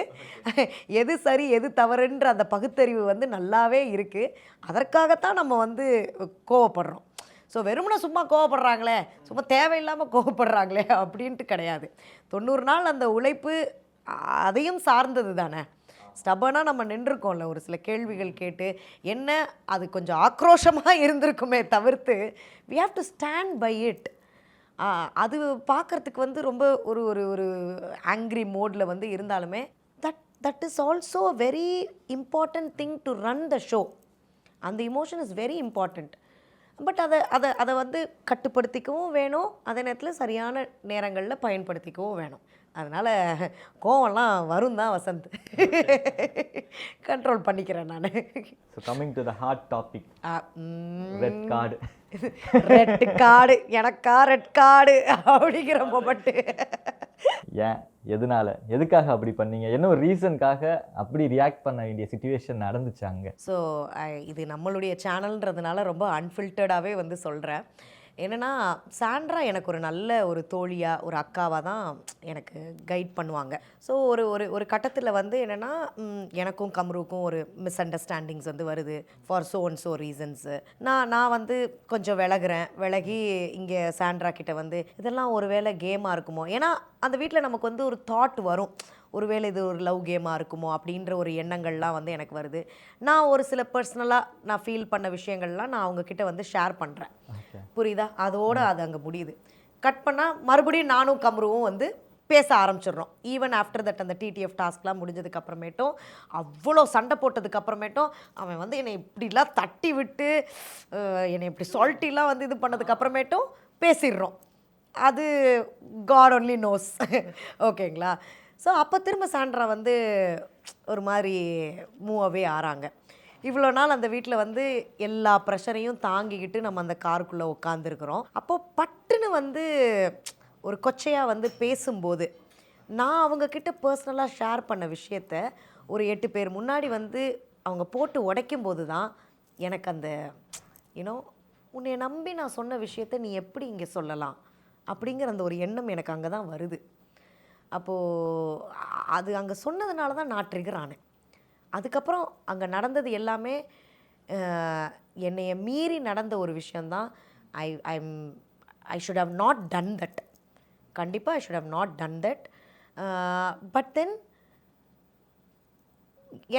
எது சரி எது தவறுன்ற அந்த பகுத்தறிவு வந்து நல்லாவே இருக்குது. அதற்காகத்தான் நம்ம வந்து கோவப்படுறோம். ஸோ வெறுமனே சும்மா கோவப்படுறாங்களே, சும்மா தேவையில்லாமல் கோவப்படுறாங்களே அப்படின்ட்டு கிடையாது. 90 நாள் அந்த உழைப்பு அதையும் சார்ந்தது தானே. ஸ்டபனாக நம்ம நின்றுருக்கோம்ல ஒரு சில கேள்விகள் கேட்டு, என்ன அது கொஞ்சம் ஆக்ரோஷமாக இருந்திருக்குமே தவிர்த்து we have to stand by it. அது பார்க்குறதுக்கு வந்து ரொம்ப ஒரு ஒரு ஒரு ஆங்க்ரி மோடில் வந்து இருந்தாலுமே that is also a very important thing to run the show. அந்த emotion is very important. But அதை வந்து கட்டுப்படுத்திக்கவும் வேணும், அதே நேரத்தில் சரியான நேரங்களில் பயன்படுத்திக்கவும் வேணும். அதனால் கோவம்லாம் வரும் தான் வசந்த், கண்ட்ரோல் பண்ணிக்கிறேன் நான். So coming to the hot topic, red card. Red card எனக்கா, ரெட் கார்டு அப்படிங்கிற மொமெண்ட்டு. ஏன், எதனால, எதுக்காக அப்படி பண்ணீங்க, என்ன ஒரு ரீசனுக்காக அப்படி ரியாக்ட் பண்ண வேண்டிய சிச்சுவேஷன் நடந்துச்சாங்க? ஸோ இது நம்மளுடைய சேனல்ன்றதுனால ரொம்ப அன்ஃபில்டர்டாகவே வந்து சொல்கிறேன். என்னென்னா சாண்ட்ரா எனக்கு ஒரு நல்ல ஒரு தோழியாக ஒரு அக்காவாக தான் எனக்கு கைட் பண்ணுவாங்க. ஸோ ஒரு ஒரு ஒரு கட்டத்தில் வந்து என்னென்னா எனக்கும் கம்ருக்கும் ஒரு மிஸ் அண்டர்ஸ்டாண்டிங்ஸ் வந்து வருது for so and so reasons. நான் வந்து கொஞ்சம் விலகி இங்கே சாண்ட்ரா கிட்ட வந்து இதெல்லாம் ஒரு வேளை கேமாக இருக்குமோ, ஏன்னா அந்த வீட்டில் நமக்கு வந்து ஒரு தாட் வரும், ஒருவேளை இது ஒரு லவ் கேமாக இருக்குமோ அப்படின்ற ஒரு எண்ணங்கள்லாம் வந்து எனக்கு வருது. நான் ஒரு சில பர்சனலாக நான் ஃபீல் பண்ண விஷயங்கள்லாம் நான் அவங்கக்கிட்ட வந்து ஷேர் பண்ணுறேன். புரியுதா? அதோடு அது அங்கே முடியுது. கட் பண்ணால் மறுபடியும் நானும் கம்ருவும் வந்து பேச ஆரம்பிச்சிடுறோம். ஈவன் ஆஃப்டர் தட் அந்த டிடிஎஃப் டாஸ்க்லாம் முடிஞ்சதுக்கு அப்புறமேட்டும் அவ்வளோ சண்டை போட்டதுக்கு அப்புறமேட்டும் அவன் வந்து என்னை இப்படிலாம் தட்டி விட்டு என்னை இப்படி சால்ட்டிலாம் வந்து இது பண்ணதுக்கு அப்புறமேட்டும் பேசிடுறோம். அது காட் ஒன்லி நோஸ். ஓகேங்களா? ஸோ அப்போ திரும்ப சாண்ட்ரா வந்து ஒரு மாதிரி மூவாகவே ஆறாங்க. இவ்வளோ நாள் அந்த வீட்டில் வந்து எல்லா ப்ரெஷரையும் தாங்கிக்கிட்டு நம்ம அந்த காருக்குள்ளே உட்காந்துருக்குறோம். அப்போது பட்டுன்னு வந்து ஒரு கொச்சையாக வந்து பேசும்போது நான் அவங்கக்கிட்ட பர்சனலாக ஷேர் பண்ண விஷயத்த ஒரு 8 பேர் முன்னாடி வந்து அவங்க போட்டு உடைக்கும்போது தான் எனக்கு அந்த யூனோ உன்னை நம்பி நான் சொன்ன விஷயத்த நீ எப்படி இங்கே சொல்லலாம் அப்படிங்கிற அந்த ஒரு எண்ணம் எனக்கு அங்கே தான் வருது. அப்போது அது அங்கே சொன்னதுனால தான் நான் ட்ரிகர் ஆனேன். அதுக்கப்புறம் அங்கே நடந்தது எல்லாமே என்னைய மீறி நடந்த ஒரு விஷயந்தான். I should have not done that. கண்டிப்பாக I should have not done that. But then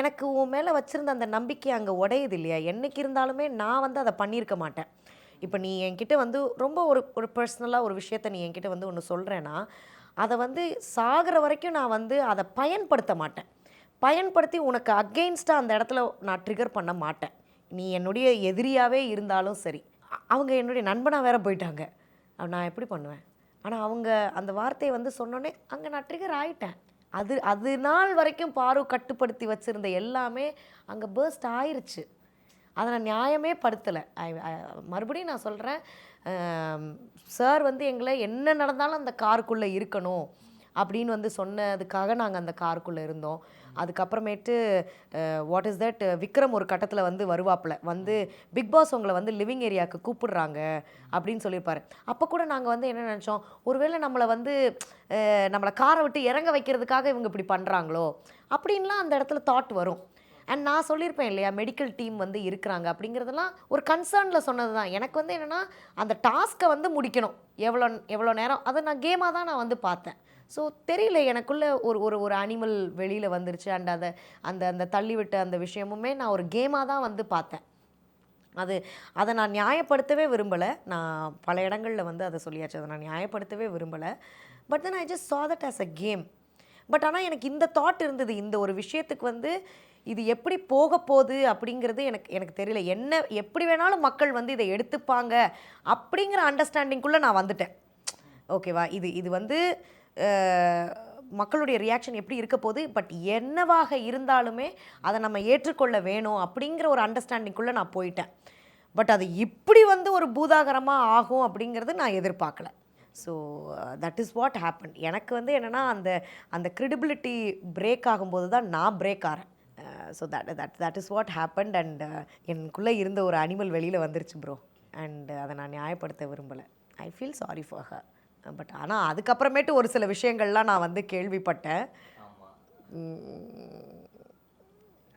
எனக்கு உன் மேலே வச்சுருந்த அந்த நம்பிக்கை அங்கே உடையுது இல்லையா? என்றைக்கு இருந்தாலுமே நான் வந்து அதை பண்ணியிருக்க மாட்டேன். இப்போ நீ என்கிட்ட வந்து ரொம்ப ஒரு பர்சனலாக ஒரு விஷயத்த நீ என்கிட்ட வந்து ஒன்று சொல்கிறேன்னா அதை வந்து சாகிற வரைக்கும் நான் வந்து அதை பயன்படுத்த மாட்டேன். பயன்படுத்தி உனக்கு அகெயின்ஸ்டாக அந்த இடத்துல நான் ட்ரிகர் பண்ண மாட்டேன். நீ என்னுடைய எதிரியாகவே இருந்தாலும் சரி. அவங்க என்னுடைய நண்பனாக வேற போயிட்டாங்க, நான் எப்படி பண்ணுவேன்? ஆனால் அவங்க அந்த வார்த்தையை வந்து சொன்னோன்னே அங்கே நான் ட்ரிகர் ஆகிட்டேன். அது நாள் வரைக்கும் பாரு கட்டுப்படுத்தி வச்சுருந்த எல்லாமே அங்கே பர்ஸ்ட் ஆயிடுச்சு. அதை நான் நியாயமே படுத்தலை. மறுபடியும் நான் சொல்கிறேன், சார் வந்து எங்களை என்ன நடந்தாலும் அந்த காருக்குள்ளே இருக்கணும் அப்படின்னு வந்து சொன்னதுக்காக நாங்கள் அந்த காருக்குள்ளே இருந்தோம். அதுக்கப்புறமேட்டு வாட் இஸ் தட், விக்ரம் ஒரு கட்டத்தில் வந்து வருவாப்பில் வந்து பிக் பாஸ் உங்களை வந்து லிவிங் ஏரியாவுக்கு கூப்பிடுறாங்க அப்படின்னு சொல்லியிருப்பாரு. அப்போ கூட நாங்கள் வந்து என்ன நினச்சோம், ஒருவேளை நம்மளை காரை விட்டு இறங்க வைக்கிறதுக்காக இவங்க இப்படி பண்ணுறாங்களோ அப்படின்லாம் அந்த இடத்துல தாட் வரும். அண்ட் நான் சொல்லியிருப்பேன் இல்லையா, மெடிக்கல் டீம் வந்து இருக்கிறாங்க அப்படிங்கிறதெல்லாம் ஒரு கன்சர்னில் சொன்னது தான். எனக்கு வந்து என்னென்னா அந்த டாஸ்க்கை வந்து முடிக்கணும், எவ்வளோ நேரம், அதை நான் கேமாக தான் நான் வந்து பார்த்தேன். ஸோ தெரியல, எனக்குள்ளே ஒரு அனிமல் வெளியில் வந்துருச்சு. அண்ட் அந்த தள்ளிவிட்ட அந்த விஷயமுமே நான் ஒரு கேமாக தான் வந்து பார்த்தேன். அதை நான் நியாயப்படுத்தவே விரும்பலை. நான் பல இடங்களில் வந்து அதை சொல்லியாச்சு, அதை நான் நியாயப்படுத்தவே விரும்பலை. But then I just saw that as a game. But ஆனால் எனக்கு இந்த தாட் இருந்தது, இந்த ஒரு விஷயத்துக்கு வந்து இது எப்படி போக போகுது அப்படிங்கிறது எனக்கு தெரியல. எப்படி வேணாலும் மக்கள் வந்து இதை எடுத்துப்பாங்க அப்படிங்கிற அண்டர்ஸ்டாண்டிங்குள்ளே நான் வந்துட்டேன். ஓகேவா? இது வந்து மக்களுடைய ரியாக்ஷன் எப்படி இருக்க போகுது, பட் என்னவாக இருந்தாலுமே அதை நம்ம ஏற்றுக்கொள்ள வேணும் அப்படிங்கிற ஒரு அண்டர்ஸ்டாண்டிங்குள்ளே நான் போயிட்டேன். பட் அது இப்படி வந்து ஒரு பூதாகரமாக ஆகும் அப்படிங்கிறது நான் எதிர்பார்க்கல. So that is what happen. எனக்கு வந்து என்னென்னா அந்த க்ரெடிபிலிட்டி பிரேக் ஆகும்போது தான் நான் பிரேக் ஆகிறேன். So that is what happened. And எனக்குள்ளே இருந்த ஒரு அனிமல் வெளியில் வந்துருச்சு ப்ரோ. அண்ட் அதை நான் நியாயப்படுத்த விரும்பலை. ஐ feel sorry for her. But ஆனால் அதுக்கப்புறமேட்டு ஒரு சில விஷயங்கள்லாம் நான் வந்து கேள்விப்பட்டேன்.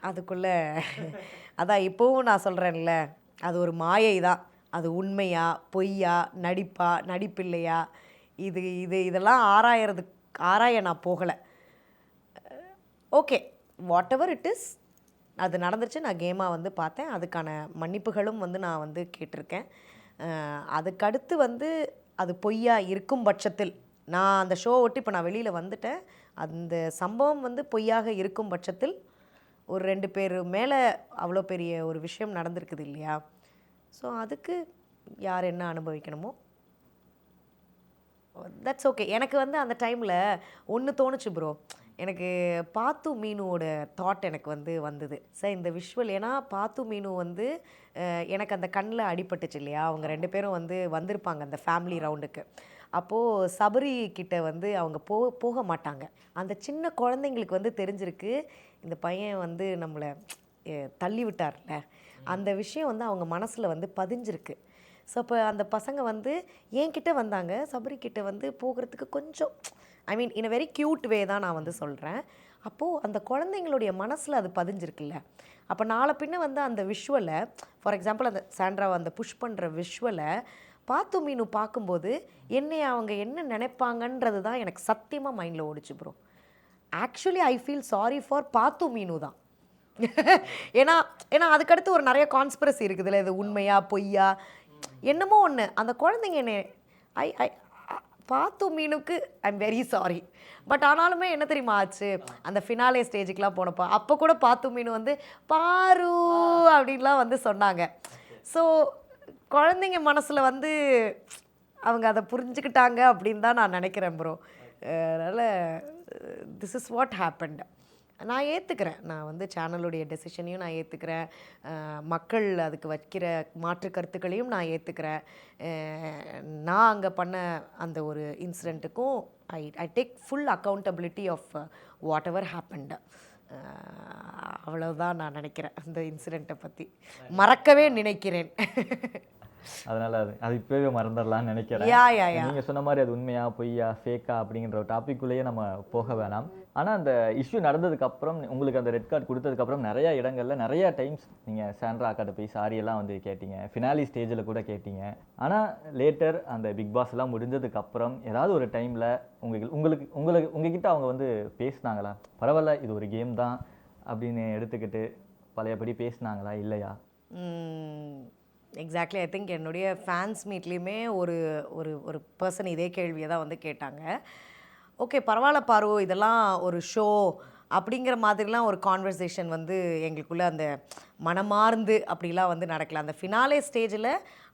அதுக்குள்ளே அதான் இப்போவும் நான் சொல்கிறேன்ல, அது ஒரு மாயை தான். அது உண்மையா பொய்யா நடிப்பா நடிப்பில்லையா இதெல்லாம் ஆராய நான் போகலை. Okay, what ever it is, அது நடந்துருச்சு. நான் கேமாக வந்து பார்த்தேன். அதுக்கான மன்னிப்புகளும் வந்து நான் வந்து கேட்டிருக்கேன். அதுக்கடுத்து வந்து அது பொய்யா இருக்கும் பட்சத்தில், நான் அந்த ஷோ விட்டு இப்போ நான் வெளியில் வந்துட்டேன். அந்த சம்பவம் வந்து பொய்யாக இருக்கும் பட்சத்தில் ஒரு 2 பேர் மேலே அவ்வளோ பெரிய ஒரு விஷயம் நடந்திருக்குது இல்லையா? ஸோ அதுக்கு யார் என்ன அனுபவிக்கணுமோ தட்ஸ் ஓகே. எனக்கு வந்து அந்த டைமில் ஒன்று தோணுச்சு ப்ரோ. எனக்கு பாத்து மீனுவோட தாட் எனக்கு வந்து வந்தது. சார் இந்த விஷுவல், ஏன்னா பாத்து மீனு வந்து எனக்கு அந்த கண்ணில் அடிபட்டுச்சு இல்லையா? அவங்க 2 பேரும் வந்து வந்திருப்பாங்க அந்த ஃபேமிலி ரவுண்டுக்கு. அப்போது சபரி கிட்ட வந்து அவங்க போக மாட்டாங்க. அந்த சின்ன குழந்தைங்களுக்கு வந்து தெரிஞ்சிருக்கு, இந்த பையன் வந்து நம்மளை தள்ளி விட்டார்ல, அந்த விஷயம் வந்து அவங்க மனசில் வந்து பதிஞ்சிருக்கு. ஸோ அப்போ அந்த பசங்க வந்து என்கிட்ட வந்தாங்க, சபரி கிட்ட வந்து போகிறதுக்கு கொஞ்சம் ஐ மீன் இன் அ வெரி க்யூட் வே தான் நான் வந்து சொல்கிறேன். அப்போது அந்த குழந்தைங்களுடைய மனசில் அது பதிஞ்சிருக்குல்ல. அப்போ நாளை பின்ன வந்து அந்த விஷுவலை ஃபார் எக்ஸாம்பிள் அந்த சாண்ட்ராவை அந்த புஷ் பண்ணுற விஷுவலை பாத்து மீனு பார்க்கும்போது என்னை அவங்க என்ன நினைப்பாங்கன்றது தான் எனக்கு சத்தியமாக மைண்டில் ஓடிச்சு bro. Actually I feel sorry for பாத்து மீனு தான். ஏன்னா ஏன்னா அதுக்கடுத்து ஒரு நிறைய கான்ஸ்பிரசி இருக்குதுல்ல, இது உண்மையா பொய்யா என்னமோ ஒன்று. அந்த குழந்தைங்க என்ன ஐ ஐ பாத்து மீனுக்கு I am very sorry. But ஆனாலுமே என்ன தெரியுமா ஆச்சு, அந்த ஃபினாலே ஸ்டேஜுக்கெலாம் போனப்போ அப்போ கூட பாத்து மீனு வந்து பாரு அப்படின்லாம் வந்து சொன்னாங்க. ஸோ குழந்தைங்க மனசில் வந்து அவங்க அதை புரிஞ்சுக்கிட்டாங்க அப்படின்னு தான் நான் நினைக்கிறேன் ப்ரோ. அதனால் திஸ் இஸ் வாட் ஹேப்பன்ட். நான் ஏற்றுக்கிறேன், நான் வந்து சேனலுடைய டெசிஷனையும் நான் ஏற்றுக்கிறேன், மக்கள் அதுக்கு வைக்கிற மாற்று கருத்துக்களையும் நான் ஏற்றுக்கிறேன். நான் அங்கே பண்ண அந்த ஒரு இன்சிடெண்ட்டுக்கும் I take full accountability of whatever happened. அவ்வளவுதான் நான் நினைக்கிறேன் அந்த இன்சிடெண்ட்டை பற்றி. மறக்கவே நினைக்கிறேன். அதனால் அது இப்போவே மறந்துடலாம்னு நினைக்கிறேன். யா யா யா நீங்கள் சொன்ன மாதிரி அது உண்மையா பொய்யா ஃபேக்கா அப்படிங்கிற ஒரு டாப்பிக்குள்ளேயே நம்ம போக வேணாம். ஆனால் அந்த இஷ்யூ நடந்ததுக்கப்புறம் உங்களுக்கு அந்த ரெட் கார்டு கொடுத்ததுக்கப்புறம் நிறையா இடங்களில் நிறையா டைம்ஸ் நீங்கள் சாண்ட்ரா அக்காட்ட போய் சாரியெல்லாம் வந்து கேட்டீங்க, ஃபினாலி ஸ்டேஜில் கூட கேட்டீங்க. ஆனால் லேட்டர் அந்த பிக் பாஸ் எல்லாம் முடிஞ்சதுக்கப்புறம் ஏதாவது ஒரு டைமில் உங்ககிட்ட அவங்க வந்து பேசினாங்களா, பரவாயில்ல இது ஒரு கேம் தான் அப்படின்னு எடுத்துக்கிட்டு பழையபடி பேசினாங்களா இல்லையா? எக்ஸாக்ட்லி. ஐ திங்க் என்னுடைய ஃபேன்ஸ் மீட்லேயுமே ஒரு ஒரு ஒரு பர்சன் இதே கேள்வியை தான் வந்து கேட்டாங்க. ஓகே பரவாயில்ல பாரு, இதெல்லாம் ஒரு ஷோ அப்படிங்கிற மாதிரிலாம் ஒரு கான்வர்சேஷன் வந்து எங்களுக்குள்ளே அந்த மனமார்ந்து அப்படிலாம் வந்து நடக்கல. அந்த ஃபினாலே ஸ்டேஜில்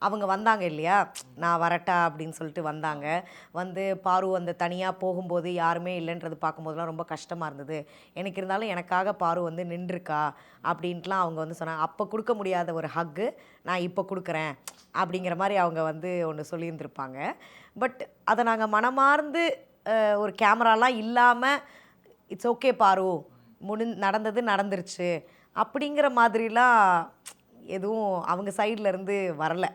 அவங்க வந்தாங்க இல்லையா, நான் வரட்டா அப்படின்னு சொல்லிட்டு வந்தாங்க. வந்து பாரு அந்த தனியாக போகும்போது யாருமே இல்லைன்றது பார்க்கும்போதுலாம் ரொம்ப கஷ்டமாக இருந்தது. எனக்கு இருந்தாலும் எனக்காக பாரு வந்து நின்றுருக்கா அப்படின்ட்டுலாம் அவங்க வந்து சொன்னாங்க. அப்போ கொடுக்க முடியாத ஒரு ஹக்கு நான் இப்போ கொடுக்குறேன் அப்படிங்கிற மாதிரி அவங்க வந்து ஒன்று சொல்லியிருந்திருப்பாங்க. பட் அதை நாங்கள் மனமார்ந்து ஒரு கேமராலாம் இல்லாமல் இட்ஸ் ஓகே பாரு நடந்தது நடந்துருச்சு அப்படிங்கிற மாதிரிலாம் எதுவும் அவங்க சைட்லேருந்து வரல.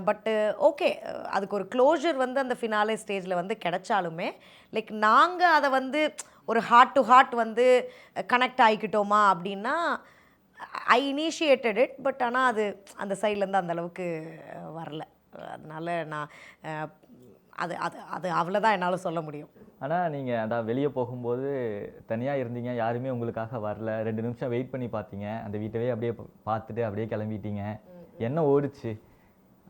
பட்டு ஓகே அதுக்கு ஒரு க்ளோஷர் வந்து அந்த ஃபினாலே ஸ்டேஜில் வந்து கிடைச்சாலுமே லைக் நாங்கள் அதை வந்து ஒரு ஹார்ட் டு ஹார்ட் வந்து கனெக்ட் ஆகிக்கிட்டோமா அப்படின்னா ஐ இனிஷியேட்டட் இட். பட் ஆனால் அது அந்த சைட்லேருந்து அந்தளவுக்கு வரல. அதனால் நான் அது அது அது அவ்வளோதான் என்னால் சொல்ல முடியும். ஆனால் நீங்கள் அதான் வெளியே போகும்போது தனியாக இருந்தீங்க, யாருமே உங்களுக்காக வரல, 2 நிமிஷம் வெயிட் பண்ணி பார்த்தீங்க, அந்த வீட்டவே அப்படியே பார்த்துட்டு அப்படியே கிளம்பிட்டீங்க. என்ன ஓடிச்சு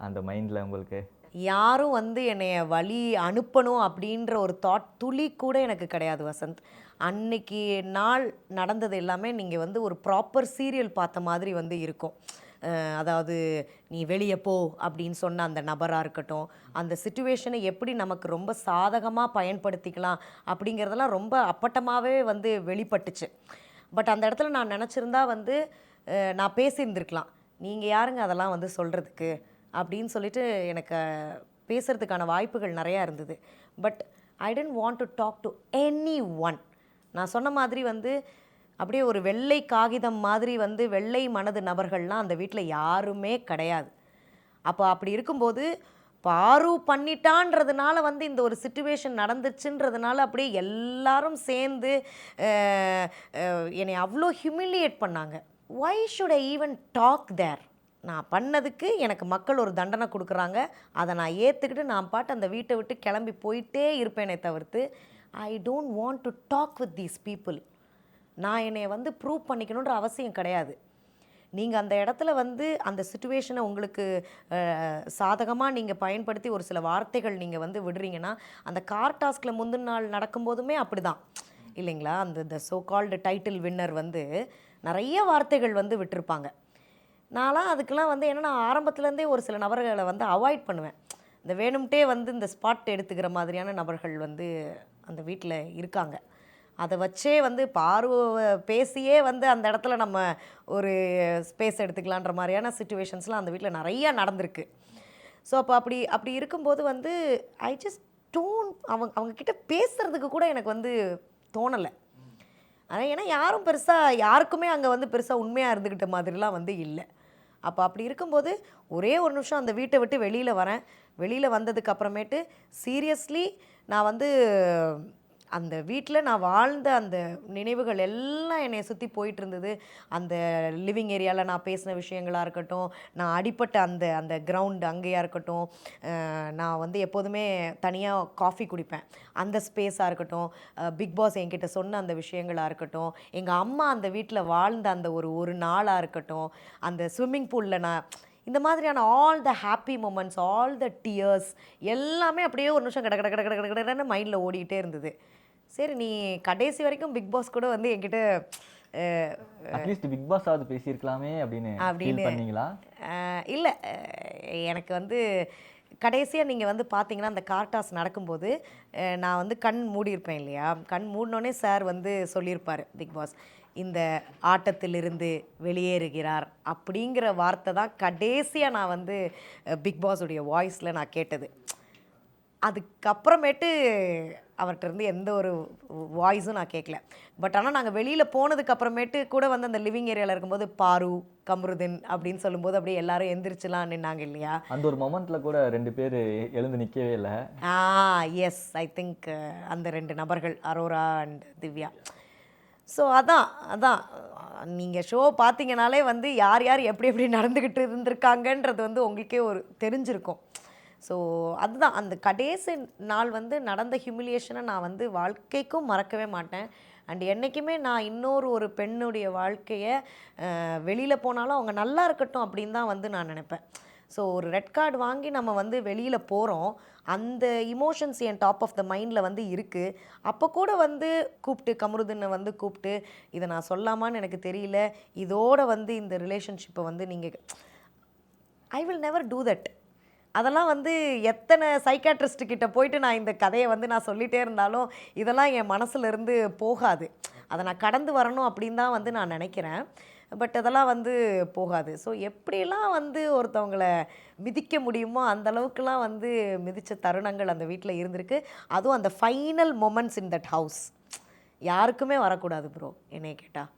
அந்த மைண்டில் உங்களுக்கு? யாரும் வந்து என்னைய வழி அனுப்பணும் அப்படின்ற ஒரு தாட் துளி கூட எனக்கு கிடையாது வசந்த். அன்னைக்கு நாள் நடந்தது எல்லாமே நீங்கள் வந்து ஒரு ப்ராப்பர் சீரியல் பார்த்த மாதிரி வந்து இருக்கும். அதாவது நீ வெளியே போ அப்படின்னு சொன்ன அந்த நபராக இருக்கட்டும், அந்த சிச்சுவேஷனை எப்படி நமக்கு ரொம்ப சாதகமாக பயன்படுத்திக்கலாம் அப்படிங்கிறதெல்லாம் ரொம்ப அப்பட்டமாகவே வந்து வெளிப்பட்டுச்சு. பட் அந்த இடத்துல நான் நினச்சிருந்தா வந்து நான் பேசியிருந்திருக்கலாம். நீங்கள் யாருங்க அதெல்லாம் வந்து சொல்கிறதுக்கு அப்படின்னு சொல்லிட்டு எனக்கு பேசுகிறதுக்கான வாய்ப்புகள் நிறையா இருந்தது. But I didn't want to talk to anyone. நான் சொன்ன மாதிரி வந்து அப்படியே ஒரு வெள்ளை காகிதம் மாதிரி வந்து வெள்ளை மனது நபர்கள்லாம் அந்த வீட்டில் யாருமே கிடையாது. அப்போ அப்படி இருக்கும்போது பாரு பண்ணிட்டான்றதுனால வந்து இந்த ஒரு சிச்சுவேஷன் நடந்துச்சுன்றதுனால அப்படியே எல்லாரும் சேர்ந்து என்னை அவ்வளோ ஹியூமிலியேட் பண்ணாங்க. Why should I even talk there? நான் பண்ணதுக்கு எனக்கு மக்கள் ஒரு தண்டனை கொடுக்குறாங்க, அதை நான் ஏற்றுக்கிட்டு நான் பாட்டு அந்த வீட்டை விட்டு கிளம்பி போயிட்டே இருப்பேனே தவிர்த்து I don't want to talk with these people. நான் என்னை வந்து ப்ரூவ் பண்ணிக்கணுன்ற அவசியம் கிடையாது. நீங்கள் அந்த இடத்துல வந்து அந்த சிச்சுவேஷனை உங்களுக்கு சாதகமாக நீங்கள் பயன்படுத்தி ஒரு சில வார்த்தைகள் நீங்கள் வந்து விடுறீங்கன்னா, அந்த கார் டாஸ்கில் முந்தின நாள் நடக்கும்போதுமே அப்படி தான் இல்லைங்களா? அந்த சோ கால்டு டைட்டில் வின்னர் வந்து நிறைய வார்த்தைகள் வந்து விட்டுருப்பாங்க. நான்லாம் அதுக்கெலாம் வந்து ஏன்னா நான் ஆரம்பத்துலேருந்தே ஒரு சில நபர்களை வந்து அவாய்ட் பண்ணுவேன். இந்த வேணும்ட்டே வந்து இந்த ஸ்பாட் எடுத்துக்கிற மாதிரியான நபர்கள் வந்து அந்த வீட்டில் இருக்காங்க. அதை வச்சே வந்து பார்வை பேசியே வந்து அந்த இடத்துல நம்ம ஒரு ஸ்பேஸ் எடுத்துக்கலான்ற மாதிரியான சிச்சுவேஷன்ஸ்லாம் அந்த வீட்டில் நிறையா நடந்திருக்கு. ஸோ அப்படி இருக்கும்போது வந்து ஐ ஜஸ்ட் டோன்ட் அவங்கக்கிட்ட பேசுகிறதுக்கு கூட எனக்கு வந்து தோணலை. ஆனால் ஏன்னா யாரும் பெருசாக யாருக்குமே அங்கே வந்து பெருசாக உண்மையாக இருந்துக்கிட்ட மாதிரிலாம் வந்து இல்லை. அப்போ அப்படி இருக்கும்போது ஒரே ஒரு நிமிஷம் அந்த வீட்டை விட்டு வெளியில் வரேன். வெளியில் வந்ததுக்கு அப்புறமேட்டு சீரியஸ்லி நான் வந்து அந்த வீட்டில் நான் வாழ்ந்த அந்த நினைவுகள் எல்லாம் என்னை சுற்றி போயிட்டு இருந்தது. அந்த லிவிங் ஏரியாவில் நான் பேசின விஷயங்களாக இருக்கட்டும், நான் அடிப்பட்ட அந்த அந்த கிரவுண்ட் அங்கேயா இருக்கட்டும், நான் வந்து எப்போதுமே தனியாக காஃபி குடிப்பேன், அந்த ஸ்பேஸாக இருக்கட்டும், பிக் பாஸ் என்கிட்ட சொன்ன அந்த விஷயங்களாக இருக்கட்டும், எங்கள் அம்மா அந்த வீட்டில் வாழ்ந்த அந்த ஒரு நாளாக இருக்கட்டும், அந்த ஸ்விம்மிங் பூலில் நான் இந்த மாதிரியான all the happy moments, all the tears எல்லாமே அப்படியே ஒரு நிமிஷம் கட கட கட கட கட கடன்னு மைண்டில் ஓடிக்கிட்டே இருந்தது. சரி, நீ கடைசி வரைக்கும் பிக் பாஸ் கூட வந்து என்கிட்ட அட்லீஸ்ட் பிக் பாஸ் ஆவது பேசியிருக்கலாமே அப்படின்னு ஃபீல் பண்ணீங்களா? இல்லை, எனக்கு வந்து கடைசியாக நீங்கள் வந்து பார்த்தீங்கன்னா அந்த கார்டாஸ் நடக்கும்போது நான் வந்து கண் மூடியிருப்பேன் இல்லையா, கண் மூடினோடனே சார் வந்து சொல்லியிருப்பார் பிக் பாஸ் இந்த ஆட்டத்திலிருந்து வெளியேறுகிறார் அப்படிங்கிற வார்த்தை தான் கடைசியாக நான் வந்து பிக் பாஸுடைய வாய்ஸில் நான் கேட்டது. அதுக்கப்புறமேட்டு அவர்கிட்ட இருந்து எந்த ஒரு வாய்ஸும் நான் கேட்கல. பட் ஆனால் நாங்கள் வெளியில் போனதுக்கு அப்புறமேட்டு கூட வந்து அந்த லிவிங் ஏரியாவில் இருக்கும்போது பாரு, கம்ருதீன் அப்படின்னு சொல்லும்போது அப்படியே எல்லாரும் எந்திரிச்சுலாம் நின்னாங்க இல்லையா. அந்த ஒரு மொமெண்ட்ல கூட 2 பேர் எழுந்து நிற்கவே இல்லை. எஸ், ஐ திங்க் அந்த 2 நபர்கள் அரோரா அண்ட் திவ்யா. ஸோ அதான் நீங்கள் ஷோ பார்த்தீங்கனாலே வந்து யார் யார் எப்படி எப்படி நடந்துக்கிட்டு இருந்திருக்காங்கன்றது வந்து உங்களுக்கே ஒரு தெரிஞ்சிருக்கும். ஸோ அதுதான் அந்த கடைசி நாள் வந்து நடந்த ஹியூமிலியேஷனை நான் வந்து வாழ்க்கைக்கும் மறக்கவே மாட்டேன். அண்ட் என்றைக்குமே நான் இன்னொரு ஒரு பெண்ணுடைய வாழ்க்கையை வெளியில் போனாலும் அவங்க நல்லா இருக்கட்டும் அப்படின்னு தான் வந்து நான் நினைப்பேன். ஸோ ஒரு ரெட் கார்டு வாங்கி நம்ம வந்து வெளியில் போகிறோம், அந்த இமோஷன்ஸ் என் டாப் ஆஃப் த மைண்டில் வந்து இருக்குது. அப்போ கூட வந்து கூப்பிட்டு கமருதீனை வந்து கூப்பிட்டு இதை நான் சொல்லாமான்னு எனக்கு தெரியல, இதோட வந்து இந்த ரிலேஷன்ஷிப்பை வந்து நீங்கள் I will never do that. அதெல்லாம் வந்து எத்தனை சைக்காட்ரிஸ்ட் கிட்ட போயிட்டு நான் இந்த கதையை வந்து நான் சொல்லிகிட்டே இருந்தாலும் இதெல்லாம் என் மனசுல இருந்து போகாது. அதை நான் கடந்து வரணும் அப்படின்னு தான் வந்து நான் நினைக்கிறேன். பட் அதெல்லாம் வந்து போகாது. ஸோ எப்படிலாம் வந்து ஒருத்தவங்களை மிதிக்க முடியுமோ அந்த அளவுக்குலாம் வந்து மிதித்த தருணங்கள் அந்த வீட்டில் இருந்திருக்கு. அதுவும் அந்த final moments in that house யாருக்குமே வரக்கூடாது ப்ரோ. என்னைய கேட்டால்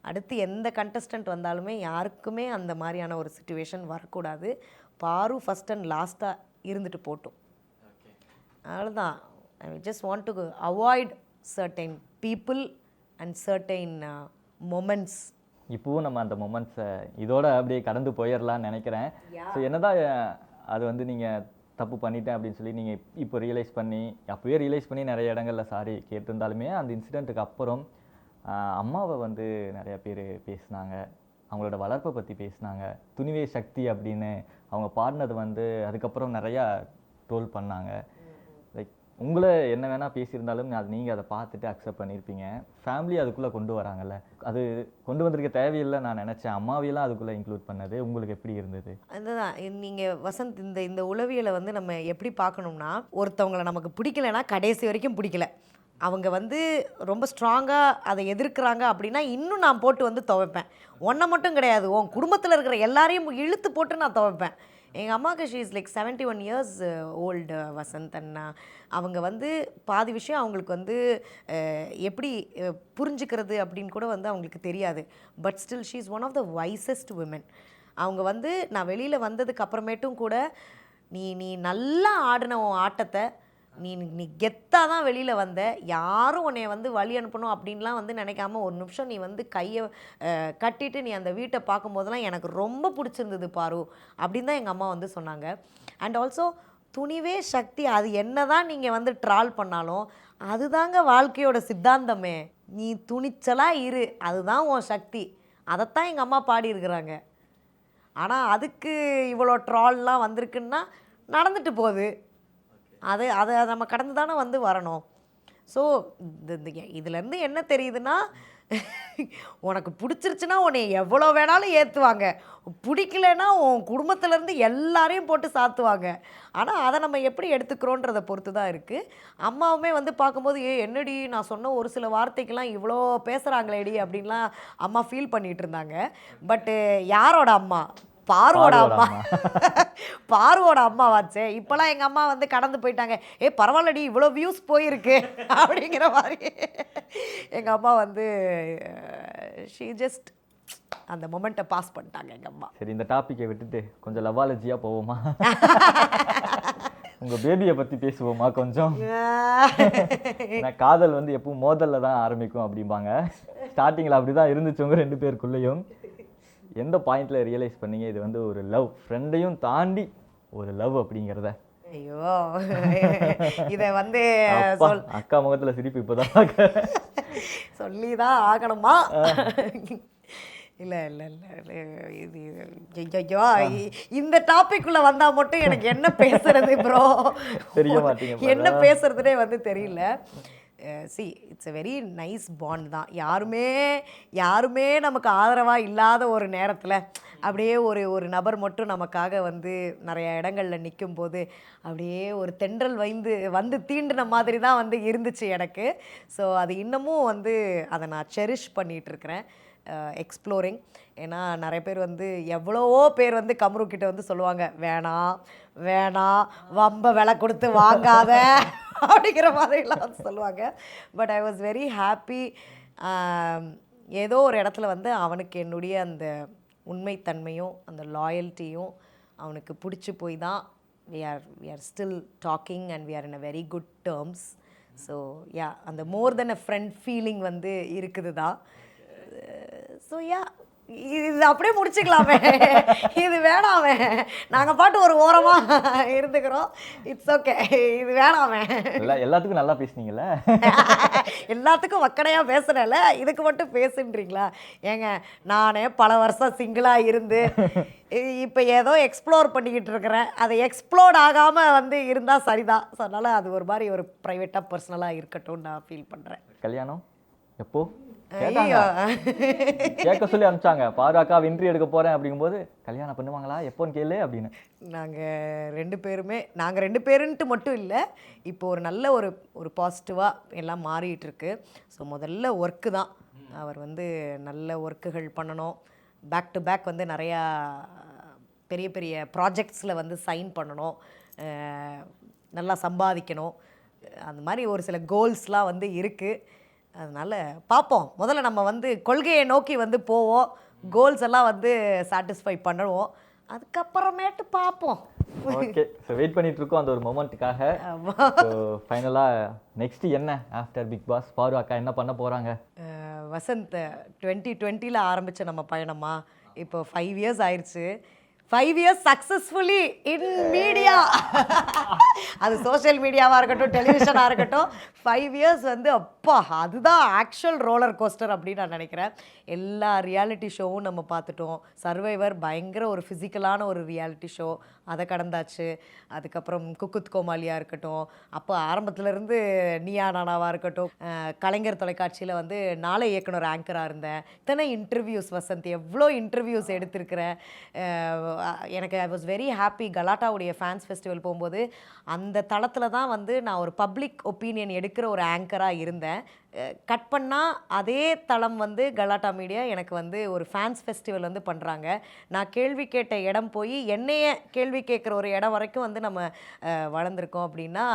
அடுத்து எந்த கண்டஸ்டன்ட் வந்தாலுமே யாருக்குமே அந்த மாதிரியான ஒரு சிச்சுவேஷன் வரக்கூடாது. பாரு ஃபஸ்ட் அண்ட் லாஸ்ட்டாக இருந்துட்டு போட்டோம், அவ்வளோதான். I just want to avoid certain people and certain moments. இப்போவும் நம்ம அந்த மொமெண்ட்ஸை இதோட அப்படியே கடந்து போயிடலான்னு நினைக்கிறேன். ஸோ என்னதான் அது வந்து நீங்கள் தப்பு பண்ணிட்டேன் அப்படின்னு சொல்லி நீங்கள் இப்போ ரியலைஸ் பண்ணி, அப்போவே ரியலைஸ் பண்ணி நிறைய இடங்களில் சாரி கேட்டிருந்தாலுமே அந்த இன்சிடெண்ட்டுக்கு அப்புறம் அம்மாவை வந்து நிறைய பேர் பேசினாங்க, அவங்களோட வளர்ப்பை பற்றி பேசினாங்க, துணிவே சக்தி அப்படின்னு அவங்க பாடினது வந்து அதுக்கப்புறம் நிறையா ட்ரோல் பண்ணாங்க. லைக் உங்களை என்ன வேணால் பேசியிருந்தாலும் அது நீங்கள் அதை பார்த்துட்டு அக்செப்ட் பண்ணியிருப்பீங்க. ஃபேமிலி அதுக்குள்ளே கொண்டு வராங்கல்ல, அது கொண்டு வந்திருக்க தேவையில்லை நான் நினச்சேன். அம்மாவையெல்லாம் அதுக்குள்ளே இன்க்ளூட் பண்ணது உங்களுக்கு எப்படி இருந்தது? அதுதான் நீங்கள் வசந்த், இந்த உளவியலை வந்து நம்ம எப்படி பார்க்கணும்னா, ஒருத்தவங்களை நமக்கு பிடிக்கலைன்னா கடைசி வரைக்கும் பிடிக்கல, அவங்க வந்து ரொம்ப ஸ்ட்ராங்காக அதை எதிர்க்கிறாங்க அப்படின்னா இன்னும் நான் போட்டு வந்து துவைப்பேன். ஒன்றை மட்டும் கிடையாது, உன் குடும்பத்தில் இருக்கிற எல்லாரையும் இழுத்து போட்டு நான் துவைப்பேன். எங்கள் அம்மாவுக்கு she is like 71 years old Vasanth. அண்ணா அவங்க வந்து பாதி விஷயம் அவங்களுக்கு வந்து எப்படி புரிஞ்சுக்கிறது அப்படின்னு கூட வந்து அவங்களுக்கு தெரியாது. But still she is one of the wisest women. அவங்க வந்து நான் வெளியில் வந்ததுக்கு அப்புறமேட்டும் கூட நீ நல்லா ஆடின உன் ஆட்டத்தை நீ கெத்தாக தான் வெளியில் வந்த, யாரும் உன்னைய வந்து வழி அனுப்பணும் அப்படின்லாம் வந்து நினைக்காம ஒரு நிமிஷம் நீ வந்து கையை கட்டிட்டு நீ அந்த வீட்டை பார்க்கும்போதெல்லாம் எனக்கு ரொம்ப பிடிச்சிருந்தது பாரு அப்படின்னு தான் எங்கள் அம்மா வந்து சொன்னாங்க. அண்ட் ஆல்சோ துணிவே சக்தி, அது என்ன தான் நீங்கள் வந்து ட்ரால் பண்ணாலும் அதுதாங்க வாழ்க்கையோட சித்தாந்தமே. நீ துணிச்சலாக இரு, அதுதான் உன் சக்தி, அதைத்தான் எங்கள் அம்மா பாடியிருக்கிறாங்க. ஆனால் அதுக்கு இவ்வளோ ட்ரால்லாம் வந்திருக்குன்னா நடந்துட்டு போகுது, அதை நம்ம கடந்து தானே வந்து வரணும். ஸோ இதுலேருந்து என்ன தெரியுதுன்னா, உனக்கு பிடிச்சிருச்சுன்னா உன்னை எவ்வளோ வேணாலும் ஏற்றுவாங்க, பிடிக்கலன்னா உன் குடும்பத்துலேருந்து எல்லாரையும் போட்டு சாத்துவாங்க. ஆனால் அதை நம்ம எப்படி எடுத்துக்கிறோன்றதை பொறுத்து தான் இருக்குது. அம்மாவுமே வந்து பார்க்கும்போது என்னடி நான் சொன்ன ஒரு சில வார்த்தைக்கெல்லாம் இவ்வளோ பேசுகிறாங்களேடி அப்படின்லாம் அம்மா ஃபீல் பண்ணிகிட்டு இருந்தாங்க. பட்டு யாரோட அம்மா? பாருவோட அம்மா. பாருவோட அம்மாவாச்சே. இப்போலாம் எங்கள் அம்மா வந்து கடந்து போயிட்டாங்க, பரவாயில்லடி இவ்வளோ வியூஸ் போயிருக்கு அப்படிங்கிற மாதிரி எங்கள் அம்மா வந்து ஷீ ஜஸ்ட் அந்த மொமெண்ட்டை பாஸ் பண்ணிட்டாங்க எங்கள் அம்மா. சரி, இந்த டாப்பிக்கை விட்டுட்டு கொஞ்சம் லவாலஜியாக போவோமா? உங்கள் பேபியை பற்றி பேசுவோமா கொஞ்சம்? நான் காதல் வந்து எப்பவும் மோதலில் தான் ஆரம்பிக்கும் அப்படிம்பாங்க. ஸ்டார்டிங்கில் அப்படி தான் இருந்துச்சு உங்கள் 2 பேருக்குள்ளேயும். எந்த பாயிண்டில் ரியலைஸ் பண்ணீங்க இது வந்து ஒரு லவ், ஃப்ரெண்டையும் தாண்டி ஒரு லவ் அப்படிங்கிறத? ஐயோ, இதை வந்து அக்கா முகத்தில் சிரிப்பு இப்போதான் சொல்லி தான் ஆகணுமா? இல்லை இல்லை இல்லை, இது ஐயோ, இந்த டாபிக்குள்ளே வந்தால் மட்டும் எனக்கு என்ன பேசுறது ப்ரோ, தெரிய மாட்டீங்க, என்ன பேசுறதுனே வந்து தெரியல. See it's a very nice bond தான். யாருமே நமக்கு ஆதரவாக இல்லாத ஒரு நேரத்தில் அப்படியே ஒரு நபர் மட்டும் நமக்காக வந்து நிறைய இடங்களில் நிற்கும்போது அப்படியே ஒரு தென்றல் வந்து தீண்டின மாதிரி தான் வந்து இருந்துச்சு எனக்கு. ஸோ அது இன்னமும் வந்து அதை நான் செரிஷ் பண்ணிகிட்ருக்கிறேன், எக்ஸ்ப்ளோரிங். ஏன்னா நிறைய பேர் வந்து எவ்வளவோ பேர் வந்து கம்ரு கிட்ட வந்து சொல்லுவாங்க, வேணாம் வம்ப விலை கொடுத்து வாங்காத அப்படிங்கிற மாதிரிலாம் வந்து சொல்லுவாங்க. But I was very happy. ஏதோ ஒரு இடத்துல வந்து அவனுக்கு என்னுடைய அந்த உண்மைத்தன்மையும் அந்த லாயல்ட்டியும் அவனுக்கு பிடிச்சி போய் தான் we are still talking and we are in a very good terms. So yeah, அந்த மோர் தென் அ ஃப்ரெண்ட் ஃபீலிங் வந்து இருக்குது தான். ஸோ யா, இது அப்படியே முடிச்சுக்கலாமே, இது வேணாமே, நாங்கள் பாட்டு ஒரு ஓரமாக இருந்துக்கிறோம், இட்ஸ் ஓகே, இது வேணாமே. எல்லாத்துக்கும் நல்லா பேசுனீங்கல்ல? எல்லாத்துக்கும் வக்கடையாக பேசுகிறேன்ல, இதுக்கு மட்டும் பேசுன்றீங்களா? ஏங்க, நானே பல வருஷம் சிங்கிளாக இருந்து இப்போ ஏதோ எக்ஸ்ப்ளோர் பண்ணிக்கிட்டு இருக்கிறேன். அதை எக்ஸ்ப்ளோர்ட் ஆகாமல் வந்து இருந்தால் சரிதான். ஸோ அதனால் அது ஒரு மாதிரி ஒரு ப்ரைவேட்டாக பர்சனலாக இருக்கட்டும்னு நான் ஃபீல் பண்ணுறேன். கல்யாணம் எப்போ கேட்க சொல்லி அனுப்பிச்சாங்க. பாருக்கா இன்டர்வியூ எடுக்க போகிறேன் அப்படிங்கும்போது கல்யாணம் பண்ணுவாங்களா எப்போன்னு கேளு அப்படின்னு. நாங்கள் 2 பேருன்ட்டு மட்டும் இல்லை, இப்போ ஒரு நல்ல ஒரு பாசிட்டிவாக எல்லாம் மாறிட்டுருக்கு. ஸோ முதல்ல ஒர்க்கு தான். அவர் வந்து நல்ல ஒர்க்குகள் பண்ணணும், பேக் டு பேக் வந்து நிறையா பெரிய பெரிய ப்ராஜெக்ட்ஸில் வந்து சைன் பண்ணணும், நல்லா சம்பாதிக்கணும், அந்த மாதிரி ஒரு சில கோல்ஸ்லாம் வந்து இருக்குது. அதனால் பார்ப்போம். முதல்ல நம்ம வந்து கொள்கையை நோக்கி வந்து போவோம், கோல்ஸ் எல்லாம் வந்து சாட்டிஸ்ஃபை பண்ணுவோம், அதுக்கப்புறமேட்டு பார்ப்போம். ஓகே, ஸோ வெயிட் பண்ணிட்டு இருக்கோம் அந்த ஒரு மொமெண்ட்டுக்காக. ஸோ ஃபைனலாக நெக்ஸ்ட் என்ன ஆஃப்டர் பிக் பாஸ்? பாரு அக்கா என்ன பண்ண போகிறாங்க? வசந்த் 2020 ஆரம்பித்த நம்ம பயணமா இப்போ 5 இயர்ஸ் ஆயிடுச்சு. 5 இயர்ஸ் சக்ஸஸ்ஃபுல்லி இன் மீடியா, அது சோஷியல் மீடியாவாக இருக்கட்டும், டெலிவிஷனாக இருக்கட்டும், 5 இயர்ஸ் வந்து அப்பா அதுதான் ஆக்சுவல் ரோலர் கோஸ்டர் அப்படின்னு நான் நினைக்கிறேன். எல்லா ரியாலிட்டி ஷோவும் நம்ம பார்த்துட்டோம். சர்வைவர் பயங்கர ஒரு ஃபிசிக்கலான ஒரு ரியாலிட்டி ஷோ, அதை கடந்தாச்சு. அதுக்கப்புறம் குக்குத் கோமாளியாக இருக்கட்டும், அப்போ ஆரம்பத்துலேருந்து நீயா நானாவாக இருக்கட்டும், கலைஞர் தொலைக்காட்சியில் வந்து நாளை இயக்குனர் ஆங்கராக இருந்தேன். இத்தனை இன்டர்வியூஸ் வசந்த், எவ்வளோ இன்டர்வியூஸ் எடுத்திருக்கிறேன். எனக்கு ஐ வாஸ் வெரி ஹாப்பி. கலாட்டாவுடைய ஃபேன்ஸ் ஃபெஸ்டிவல் போகும்போது அந்த தளத்தில் தான் வந்து நான் ஒரு பப்ளிக் ஒப்பீனியன் எடுக்கிற ஒரு ஆங்கராக இருந்தேன். கட் பண்ணால் அதே தளம் வந்து கலாட்டா மீடியா எனக்கு வந்து ஒரு ஃபேன்ஸ் ஃபெஸ்டிவல் வந்து பண்ணுறாங்க. நான் கேள்வி கேட்ட இடம் போய் என்னைய கேள்வி கேட்குற ஒரு இடம் வரைக்கும் வந்து நம்ம வளர்ந்துருக்கோம். அப்படின்னா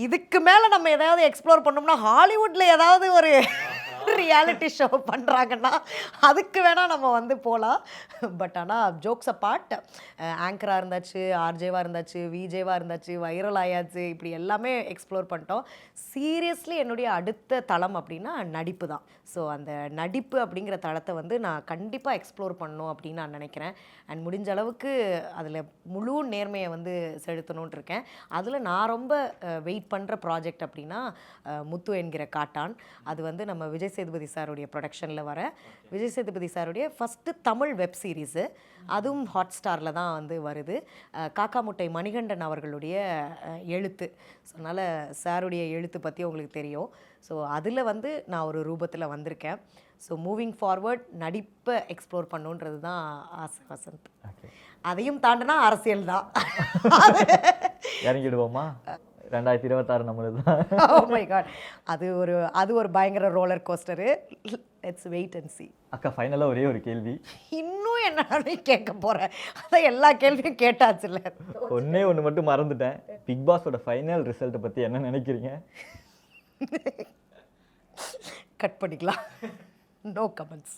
இதுக்கு மேலே நம்ம ஏதாவது எக்ஸ்ப்ளோர் பண்ணோம்னா ஹாலிவுட்டில் ஏதாவது ஒரு ரியாலிட்டி ஷோ பண்ணுறாங்கன்னா அதுக்கு வேணால் நம்ம வந்து போகலாம். பட் ஆனால் ஜோக்ஸ் அப்பார்ட், ஆங்கராக இருந்தாச்சு, ஆர்ஜேவாக இருந்தாச்சு, விஜேவாக இருந்தாச்சு, வைரல் ஆயாச்சு, இப்படி எல்லாமே எக்ஸ்ப்ளோர் பண்ணிட்டோம். சீரியஸ்லி என்னுடைய அடுத்த தளம் அப்படின்னா நடிப்பு தான். ஸோ அந்த நடிப்பு அப்படிங்கிற தளத்தை வந்து நான் கண்டிப்பாக எக்ஸ்ப்ளோர் பண்ணணும் அப்படின்னு நான் நினைக்கிறேன். அண்ட் முடிஞ்ச அளவுக்கு அதில் முழு நேர்மையை வந்து செலுத்தணுன்ட்டு இருக்கேன். அதில் நான் ரொம்ப வெயிட் பண்ணுற ப்ராஜெக்ட் அப்படின்னா முத்து என்கிற காட்டான். அது வந்து நம்ம விஜய் சேதுபதி சாருடைய ப்ரொடக்ஷனில் வர விஜய் சேதுபதி சாருடைய ஃபஸ்ட்டு தமிழ் வெப் சீரிஸு, அதுவும் ஹாட் ஸ்டாரில் தான் வந்து வருது. காக்கா முட்டை மணிகண்டன் அவர்களுடைய எழுத்து. ஸோ அதனால் சாருடைய எழுத்து பற்றி உங்களுக்கு தெரியும். ஸோ அதில் வந்து நான் ஒரு ரூபத்தில் வந்திருக்கேன். ஸோ மூவிங் ஃபார்வர்ட் நடிப்பை எக்ஸ்ப்ளோர் பண்ணுன்றது தான் ஆசை வசந்த். அதையும் தாண்டினா அரசியல் தான். இறங்கிடுவோமா? 2026 நம்மளுது தான். ஓ மை காட், அது ஒரு பயங்கர roller coaster. Let's wait and see. அக்கா ஃபைனலாக ஒரே ஒரு கேள்வி. இன்னும் என்ன கேட்க போகிறேன்? அதான் எல்லா கேள்வியும் கேட்டாச்சுல்ல. ஒன்று மட்டும் மறந்துட்டேன். பிக் பாஸோட ஃபைனல் ரிசல்ட்டை பற்றி என்ன நினைக்கிறீங்க? கட் பண்ணிக்கலாம். No comments.